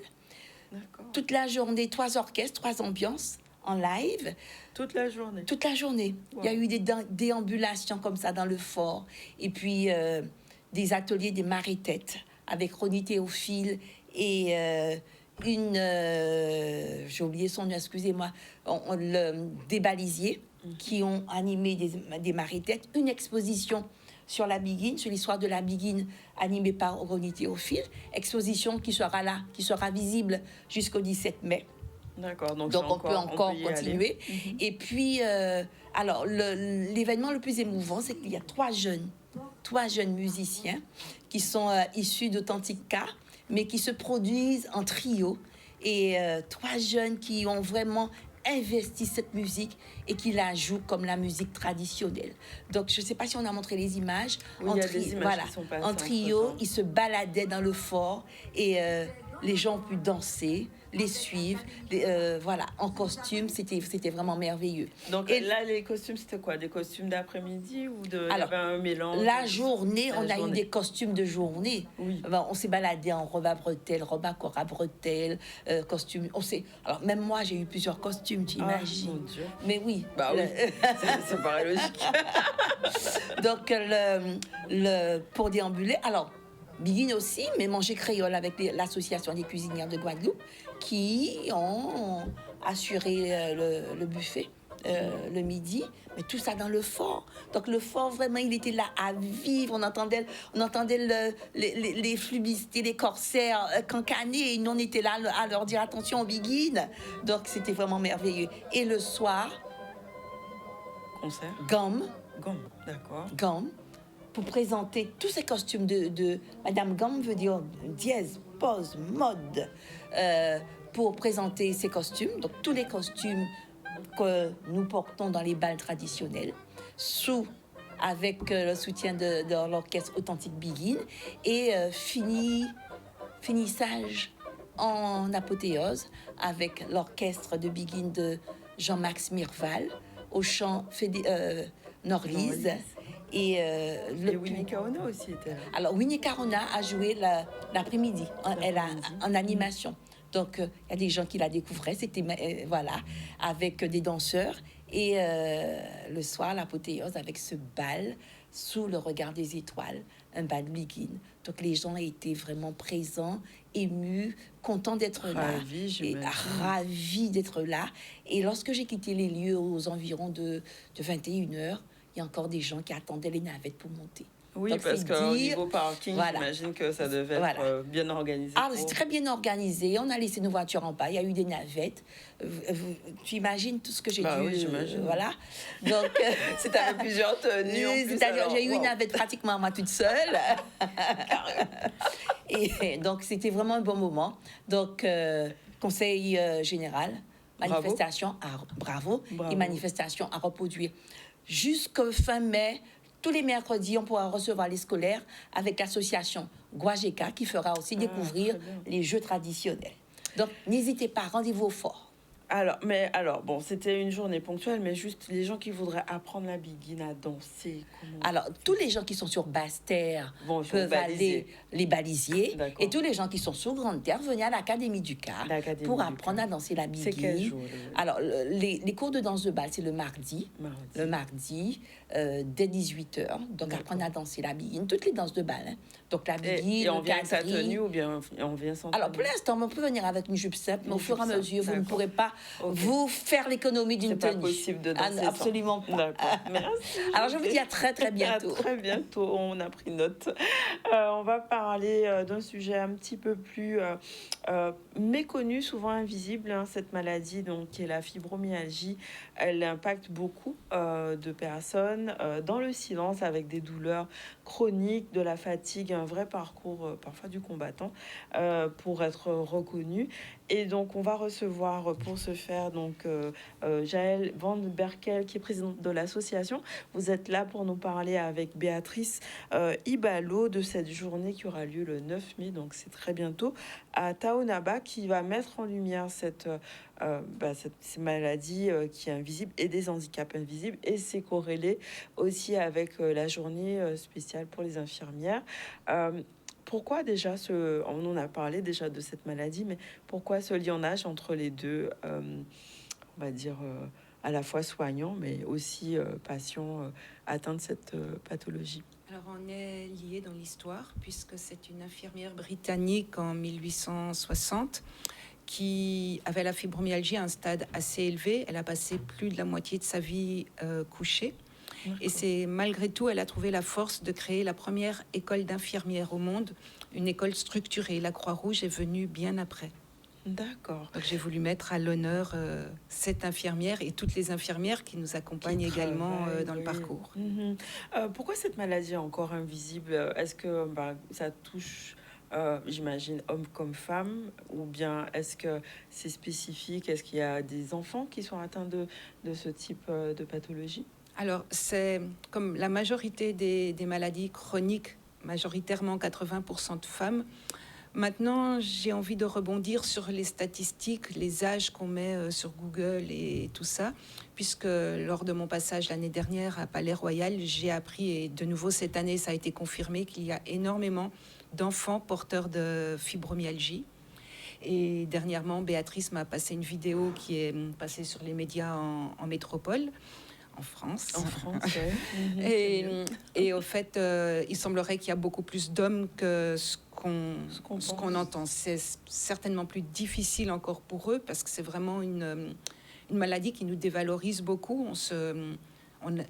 Toute la journée, 3 orchestres, 3 ambiances en live. Toute la journée. Toute la journée. Wow. Il y a eu des déambulations comme ça dans le fort. Et puis, des ateliers des marées-têtes avec Ronnie Théophile et j'ai oublié son nom, excusez-moi, des balisiers qui ont animé des marées-têtes. Une exposition sur la biguine, sur l'histoire de la biguine animée par Ronnie Théophile. Exposition qui sera là, qui sera visible jusqu'au 17 mai. D'accord, donc on peut encore y continuer. aller. Et puis, alors, l'événement le plus émouvant, c'est qu'il y a 3 jeunes musiciens qui sont issus d'Authentic Cas, mais qui se produisent en trio. Et 3 jeunes qui ont vraiment investi cette musique et qui la jouent comme la musique traditionnelle. Donc, je ne sais pas si on a montré les images. Oui, il y a des images qui sont passées en trio, entre-temps. ils se baladaient dans le fort et les gens ont pu danser, les suivre, voilà, en costume, c'était vraiment merveilleux. Donc Et là, les costumes, c'était quoi? Des costumes d'après-midi ou il y alors, avait un mélange? la journée, on a eu journée. des costumes de journée. Oui. Ben, on s'est baladé en robe à bretelles, robe à corps à bretelles, costume. Alors, même moi, j'ai eu plusieurs costumes, tu Ah, imagines. mon Dieu. Mais oui. Bah oui, c'est pareil logique. Donc, pour déambuler, alors, biguine aussi, mais manger créole avec l'association des cuisinières de Guadeloupe qui ont assuré le buffet le midi, mais tout ça dans le fort. Donc le fort, vraiment, il était là à vivre. On entendait les flubistes, les corsaires cancaner. Et nous, on était là à leur dire attention, on begin. Donc c'était vraiment merveilleux. Et le soir, Concert. Gomme, D'accord. Gomme, pour présenter tous ces costumes de Madame Gomme veut dire dièse, pose, mode, pour présenter ces costumes. Donc tous les costumes que nous portons dans les bals traditionnels, avec le soutien de l'orchestre Authentique Begin, et finissage en apothéose avec l'orchestre de Begin de Jean-Max Mirval au chant Norlise. Et Winnie Carona aussi était là. Alors, Winnie Carona a joué l'après-midi. Elle a en animation. Donc, il y a des gens qui la découvraient. C'était, voilà, avec des danseurs. Et le soir, l'apothéose avec ce bal sous le regard des étoiles, un bal Begin. Donc, les gens étaient vraiment présents, émus, contents d'être là. Ravis d'être là. Et lorsque j'ai quitté les lieux aux environs de 21h, il y a encore des gens qui attendaient les navettes pour monter. Oui, donc, parce qu'au niveau parking, j'imagine que ça devait être bien organisé. Ah, c'est très bien organisé. On a laissé nos voitures en bas. Il y a eu des navettes. Tu imagines tout ce que j'ai dû... Oui, j'imagine. Voilà. Donc, c'est avec plusieurs tenues en plus. C'est-à-dire, j'ai eu une navette pratiquement moi toute seule. Et donc, c'était vraiment un bon moment. Donc, conseil général, manifestation bravo. Et manifestation à reproduire. Jusqu'au fin mai, tous les mercredis, on pourra recevoir les scolaires avec l'association Guajeka qui fera aussi découvrir les jeux traditionnels. Donc, n'hésitez pas, rendez-vous au fort. Alors, bon, c'était une journée ponctuelle, mais juste les gens qui voudraient apprendre la Begin à danser. Alors, tous les gens qui sont sur basse terre peuvent aller les balisiers. Et tous les gens qui sont sur grande terre, venez à l'Académie du Car pour apprendre à danser la Begin. C'est quel jour Alors, les cours de danse de bal, c'est le mardi. Le mardi, dès 18h. Donc, apprendre à danser la Begin. Toutes les danses de bal. Hein. Donc, la Begin, et on vient avec sa tenue ou bien on vient sans tenue? Alors, pour l'instant, on peut venir avec une jupe simple, mais au fur et à mesure, vous ne pourrez pas vous faire l'économie d'une tenue. C'est pas possible de danser absolument sans. pas. Merci. Alors, je vous dis à très, très bientôt. À très bientôt, on a pris note. On va parler d'un sujet un petit peu plus méconnu, souvent invisible, hein, cette maladie, donc, qui est la fibromyalgie. Elle impacte beaucoup de personnes dans le silence, avec des douleurs chroniques, de la fatigue, un vrai parcours parfois du combattant pour être reconnu. Et donc, on va recevoir pour ce faire donc Jaël Van Berkel, qui est présidente de l'association. Vous êtes là pour nous parler avec Béatrice Ibalo de cette journée qui aura lieu le 9 mai, donc c'est très bientôt, à Taonaba, qui va mettre en lumière cette maladie qui est invisible et des handicaps invisibles. Et c'est corrélé aussi avec la journée spéciale pour les infirmières. Pourquoi déjà on en a parlé déjà de cette maladie, mais pourquoi ce lionnage entre les deux, on va dire à la fois soignants, mais aussi patients atteints de cette pathologie? Alors on est liés dans l'histoire, puisque c'est une infirmière britannique en 1860 qui avait la fibromyalgie à un stade assez élevé. Elle a passé plus de la moitié de sa vie couchée. Et c'est malgré tout, elle a trouvé la force de créer la première école d'infirmières au monde, une école structurée. La Croix-Rouge est venue bien après. D'accord. Donc j'ai voulu mettre à l'honneur cette infirmière et toutes les infirmières qui nous accompagnent également dans le parcours. Pourquoi cette maladie est encore invisible? Est-ce que ça touche, j'imagine, hommes comme femmes, ou bien est-ce que c'est spécifique? Est-ce qu'il y a des enfants qui sont atteints de ce type de pathologie? Alors, c'est comme la majorité des maladies chroniques, majoritairement 80% de femmes. Maintenant, j'ai envie de rebondir sur les statistiques, les âges qu'on met sur Google et tout ça, puisque lors de mon passage l'année dernière à Palais-Royal, j'ai appris, et de nouveau cette année, ça a été confirmé, qu'il y a énormément d'enfants porteurs de fibromyalgie. Et dernièrement, Béatrice m'a passé une vidéo qui est passée sur les médias en métropole, en France. Et au fait, il semblerait qu'il y a beaucoup plus d'hommes que ce qu'on entend. C'est certainement plus difficile encore pour eux, parce que c'est vraiment une une maladie qui nous dévalorise beaucoup.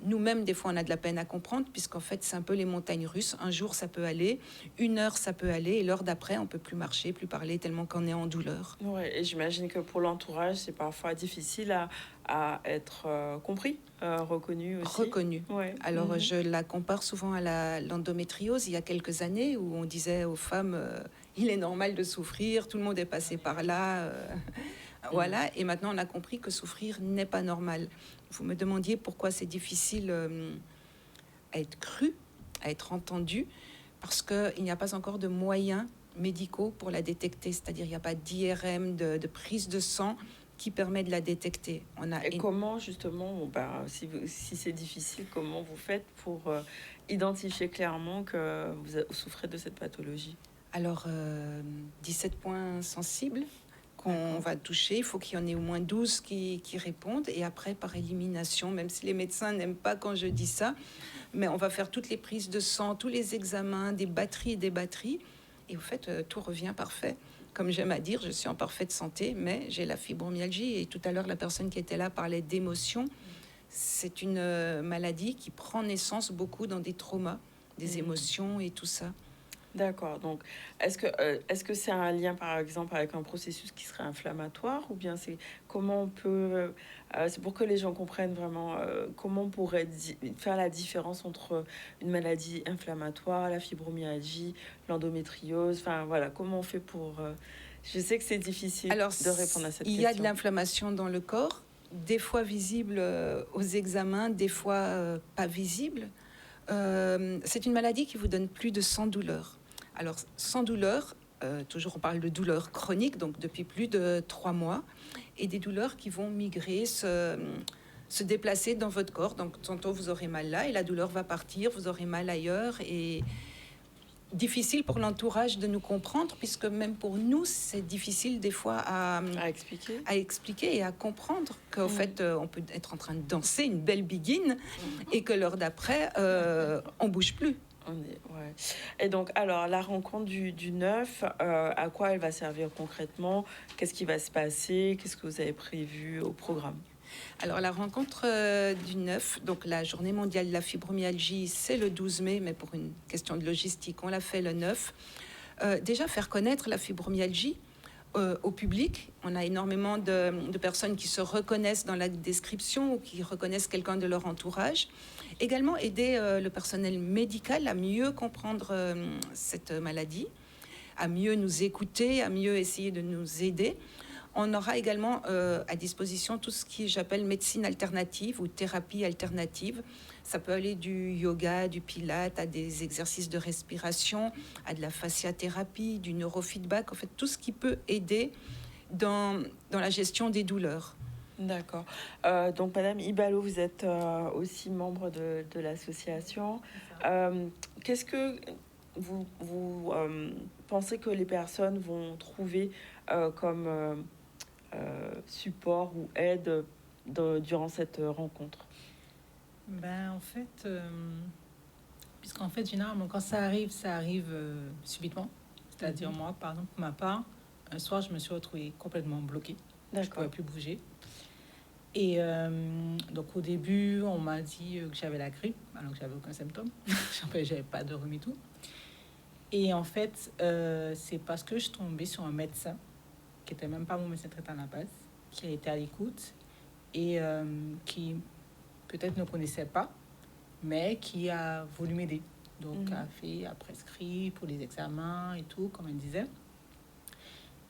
Nous-mêmes, des fois, on a de la peine à comprendre, puisqu'en fait, c'est un peu les montagnes russes. Un jour, ça peut aller, une heure, ça peut aller, et l'heure d'après, on peut plus marcher, plus parler, tellement qu'on est en douleur. Ouais, et j'imagine que pour l'entourage, c'est parfois difficile à être compris, reconnu aussi. Reconnu. Ouais. Alors, je la compare souvent à l'endométriose, il y a quelques années, où on disait aux femmes, il est normal de souffrir, tout le monde est passé par là. Voilà, et maintenant, on a compris que souffrir n'est pas normal. Vous me demandiez pourquoi c'est difficile à être cru, à être entendu, parce qu'il n'y a pas encore de moyens médicaux pour la détecter. C'est-à-dire, il n'y a pas d'IRM, de prise de sang qui permet de la détecter. Et comment, justement, si c'est difficile, comment vous faites pour identifier clairement que vous souffrez de cette pathologie? Alors, 17 points sensibles qu'on va toucher. Il faut qu'il y en ait au moins 12 qui répondent. Et après, par élimination, même si les médecins n'aiment pas quand je dis ça, mais on va faire toutes les prises de sang, tous les examens, des batteries et des batteries. Et au fait, tout revient parfait. Comme j'aime à dire, je suis en parfaite santé, mais j'ai la fibromyalgie. Et tout à l'heure, la personne qui était là parlait d'émotion. C'est une maladie qui prend naissance beaucoup dans des traumas, des émotions et tout ça. D'accord. Donc, est-ce que c'est un lien, par exemple, avec un processus qui serait inflammatoire, ou bien c'est comment on peut... c'est pour que les gens comprennent vraiment comment on pourrait faire la différence entre une maladie inflammatoire, la fibromyalgie, l'endométriose. Enfin, voilà, comment on fait pour... je sais que c'est difficile de répondre à cette question. Il y a de l'inflammation dans le corps, des fois visible aux examens, des fois pas visible. C'est une maladie qui vous donne plus de 100 douleurs. Alors, sans douleur, toujours on parle de douleurs chroniques, donc depuis plus de 3 mois, et des douleurs qui vont migrer, se déplacer dans votre corps. Donc, tantôt vous aurez mal là, et la douleur va partir, vous aurez mal ailleurs, et difficile pour l'entourage de nous comprendre, puisque même pour nous, c'est difficile des fois à expliquer et à comprendre qu'au fait, on peut être en train de danser une belle biguine, et que l'heure d'après, on bouge plus. Ouais. Et donc, alors, la rencontre du 9, à quoi elle va servir concrètement? Qu'est-ce qui va se passer? Qu'est-ce que vous avez prévu au programme? Alors, la rencontre du 9, donc la journée mondiale de la fibromyalgie, c'est le 12 mai, mais pour une question de logistique, on l'a fait le 9. Déjà, faire connaître la fibromyalgie au public. On a énormément de personnes qui se reconnaissent dans la description ou qui reconnaissent quelqu'un de leur entourage. Également aider le personnel médical à mieux comprendre cette maladie, à mieux nous écouter, à mieux essayer de nous aider. On aura également à disposition tout ce qui j'appelle médecine alternative ou thérapie alternative. Ça peut aller du yoga, du pilate, à des exercices de respiration, à de la fasciathérapie, du neurofeedback, en fait tout ce qui peut aider dans la gestion des douleurs. D'accord. Donc, Madame Ibalo, vous êtes aussi membre de l'association. Qu'est-ce que vous pensez que les personnes vont trouver comme support ou aide durant cette rencontre? En fait, puisqu'en fait, généralement, quand ça arrive subitement. C'est-à-dire, moi, par exemple, pour ma part, un soir, je me suis retrouvée complètement bloquée. Je ne pouvais plus bouger. Et donc au début, on m'a dit que j'avais la grippe, alors que j'avais aucun symptôme. J'avais pas de rhume et tout. Et en fait, c'est parce que je suis tombée sur un médecin, qui n'était même pas mon médecin traitant à la base, qui a été à l'écoute et qui peut-être ne connaissait pas, mais qui a voulu m'aider. Donc a prescrit pour les examens et tout, comme elle disait.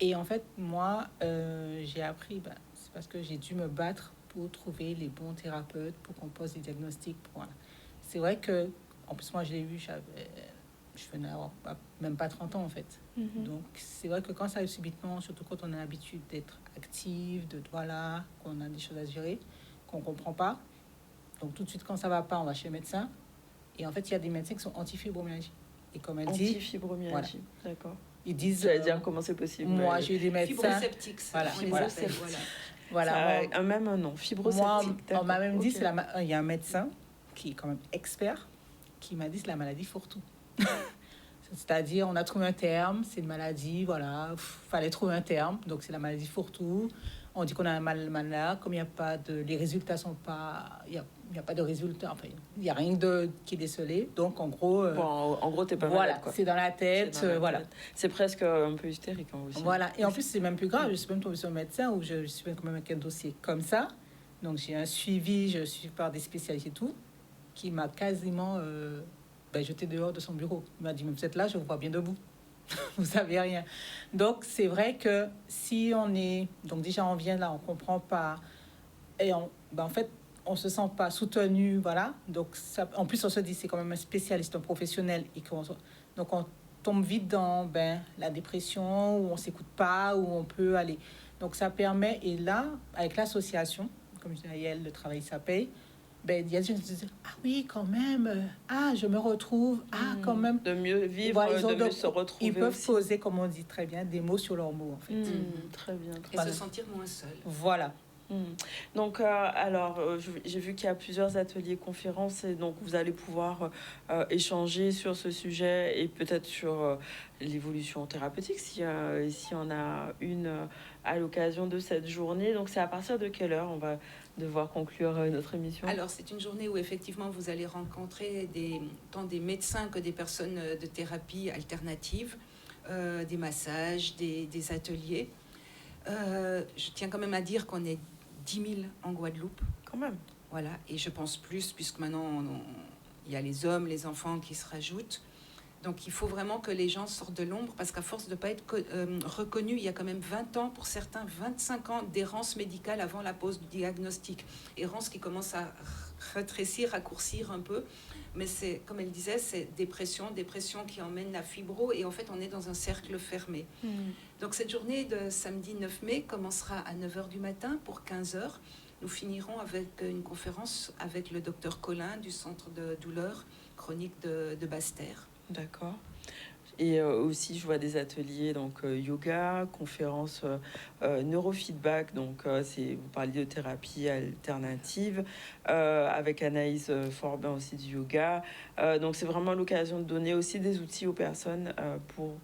Et en fait, moi, j'ai appris... c'est parce que j'ai dû me battre pour trouver les bons thérapeutes, pour qu'on pose des diagnostics. Voilà. C'est vrai que, en plus, moi, je l'ai vu, je venais avoir même pas 30 ans, en fait. Donc, c'est vrai que quand ça arrive subitement, surtout quand on a l'habitude d'être active, qu'on a des choses à gérer, qu'on comprend pas. Donc, tout de suite, quand ça va pas, on va chez le médecin. Et en fait, il y a des médecins qui sont anti-fibromyalgie. Et comme elle dit... Anti-fibromyalgie, d'accord. Ils disent... J'allais dire comment c'est possible. Moi, j'ai eu des médecins... Fibrosceptiques. Voilà. Même un nom, fibrosceptique. Moi, on m'a même dit, il y a un médecin qui est quand même expert, qui m'a dit c'est la maladie fourre-tout. C'est-à-dire, on a trouvé un terme, c'est une maladie, voilà, fallait trouver un terme, donc c'est la maladie fourre-tout. On dit qu'on a un mal là, comme il y a pas de, les résultats sont pas, il y a pas de résultats, enfin, il y a rien qui est décelé. Donc en gros, en gros, t'es pas voilà, malade, quoi. c'est dans la tête, C'est dans la voilà. tête. C'est presque un peu hystérique, hein, aussi. Voilà, et en plus c'est même plus grave. Je suis même tombée sur un médecin où je suis quand même avec un dossier comme ça. Donc j'ai un suivi, je suis par des spécialistes et tout, qui m'a quasiment jeté dehors de son bureau. Il m'a dit, mais vous êtes là, je vous vois bien debout. Vous savez rien. Donc c'est vrai que si on est, donc déjà on vient là, on comprend pas, et en fait on se sent pas soutenu, voilà. Donc ça, en plus on se dit c'est quand même un spécialiste, un professionnel, et donc on tombe vite dans la dépression, où on s'écoute pas, où on peut aller. Donc ça permet, et là avec l'association, comme je disais, le travail ça paye. Il y a des gens qui disent, ah oui, quand même, je me retrouve, quand même. De mieux vivre, voilà, de mieux se retrouver. Ils peuvent aussi. poser, comme on dit très bien, des mots sur leurs mots, en fait. Très bien. Et se sentir moins seul. Voilà. Donc, alors, j'ai vu qu'il y a plusieurs ateliers conférences, et donc vous allez pouvoir échanger sur ce sujet et peut-être sur l'évolution thérapeutique, si on a une à l'occasion de cette journée. Donc, c'est à partir de quelle heure on va devoir conclure notre émission? Alors, c'est une journée où effectivement vous allez rencontrer tant des médecins que des personnes de thérapie alternative, des massages, des ateliers. Je tiens quand même à dire qu'on est 10 000 en Guadeloupe. Quand même. Voilà, et je pense plus, puisque maintenant il y a les hommes, les enfants qui se rajoutent. Donc il faut vraiment que les gens sortent de l'ombre, parce qu'à force de ne pas être reconnus, il y a quand même 20 ans, pour certains 25 ans d'errance médicale avant la pose du diagnostic. Errance qui commence à rétrécir, raccourcir un peu. Mais c'est, comme elle disait, c'est dépression qui emmène la fibro, et en fait on est dans un cercle fermé. Donc cette journée de samedi 9 mai commencera à 9h du matin pour 15h. Nous finirons avec une conférence avec le docteur Colin du Centre de douleur chronique de Basse-Terre. D'accord. Et aussi, je vois des ateliers, donc yoga, conférences neurofeedback, donc vous parliez de thérapie alternative, avec Anaïs Forbin aussi du yoga. Donc c'est vraiment l'occasion de donner aussi des outils aux personnes pour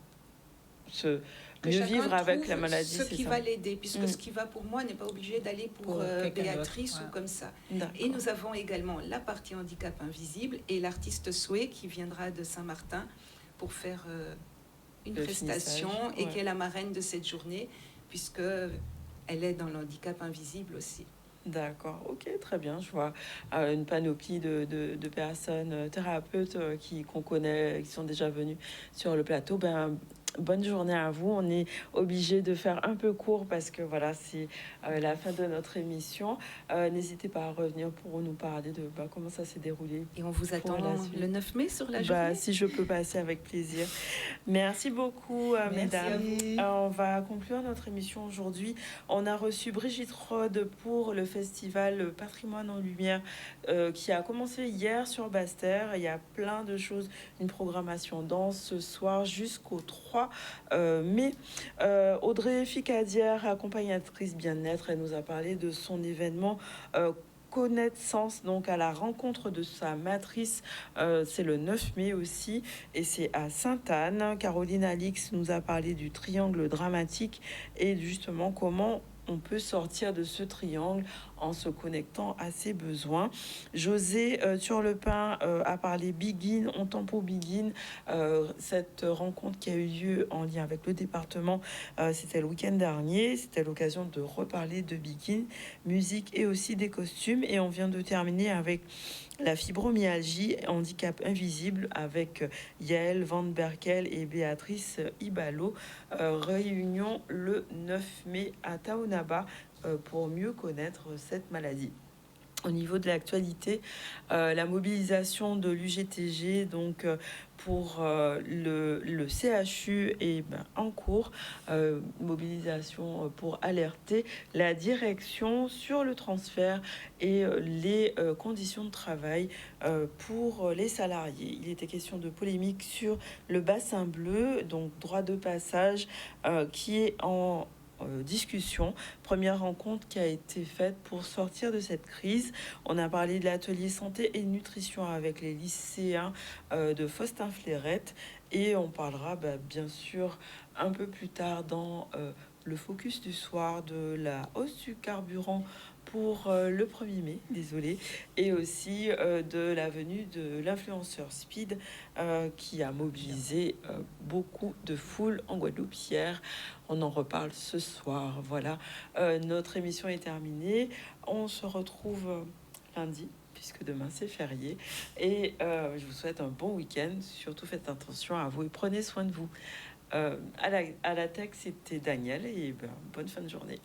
mieux vivre avec la maladie. Ce qui va l'aider, puisque ce qui va pour moi n'est pas obligé d'aller pour Béatrice ou comme ça. Et nous avons également la partie handicap invisible et l'artiste Soué qui viendra de Saint-Martin pour faire une prestation et qui est la marraine de cette journée, puisque elle est dans le handicap invisible aussi. D'accord, ok, très bien. Je vois une panoplie de personnes thérapeutes qu'on connaît, qui sont déjà venues sur le plateau. Bonne journée à vous. On est obligé de faire un peu court parce que voilà, c'est la fin de notre émission. N'hésitez pas à revenir pour nous parler de comment ça s'est déroulé. Et on vous attend le 9 mai sur la journée. Si je peux passer, avec plaisir. Merci beaucoup, mesdames. On va conclure notre émission aujourd'hui. On a reçu Brigitte Rode pour le festival Patrimoine en Lumière qui a commencé hier sur Basse-Terre. Il y a plein de choses, une programmation danse ce soir jusqu'au 3 mai. Audrey Ficadière, accompagnatrice bien-être, elle nous a parlé de son événement Connaissance, donc à la rencontre de sa matrice. C'est le 9 mai aussi et c'est à Sainte-Anne. Caroline Alix nous a parlé du triangle dramatique et justement comment on peut sortir de ce triangle en se connectant à ses besoins. José Turlepin a parlé Begin, on tempo Begin. Cette rencontre qui a eu lieu en lien avec le département, c'était le week-end dernier. C'était l'occasion de reparler de Begin, musique et aussi des costumes. Et on vient de terminer avec la fibromyalgie, handicap invisible, avec Yael Van Berkel et Béatrice Ibalo. Réunion le 9 mai à Taonaba pour mieux connaître cette maladie. Au niveau de l'actualité, la mobilisation de l'UGTG donc pour le CHU est en cours. Mobilisation pour alerter la direction sur le transfert et les conditions de travail pour les salariés. Il était question de polémique sur le bassin bleu, donc droit de passage qui est en discussion. Première rencontre qui a été faite pour sortir de cette crise. On a parlé de l'atelier santé et nutrition avec les lycéens de Faustin-Fleurette et on parlera bien sûr un peu plus tard dans le focus du soir de la hausse du carburant pour le 1er mai, désolé, et aussi de la venue de l'influenceur Speed qui a mobilisé beaucoup de foule en Guadeloupe hier. On en reparle ce soir. Voilà, notre émission est terminée. On se retrouve lundi, puisque demain c'est férié. Et je vous souhaite un bon week-end. Surtout faites attention à vous et prenez soin de vous. À la tech, c'était Daniel et bonne fin de journée.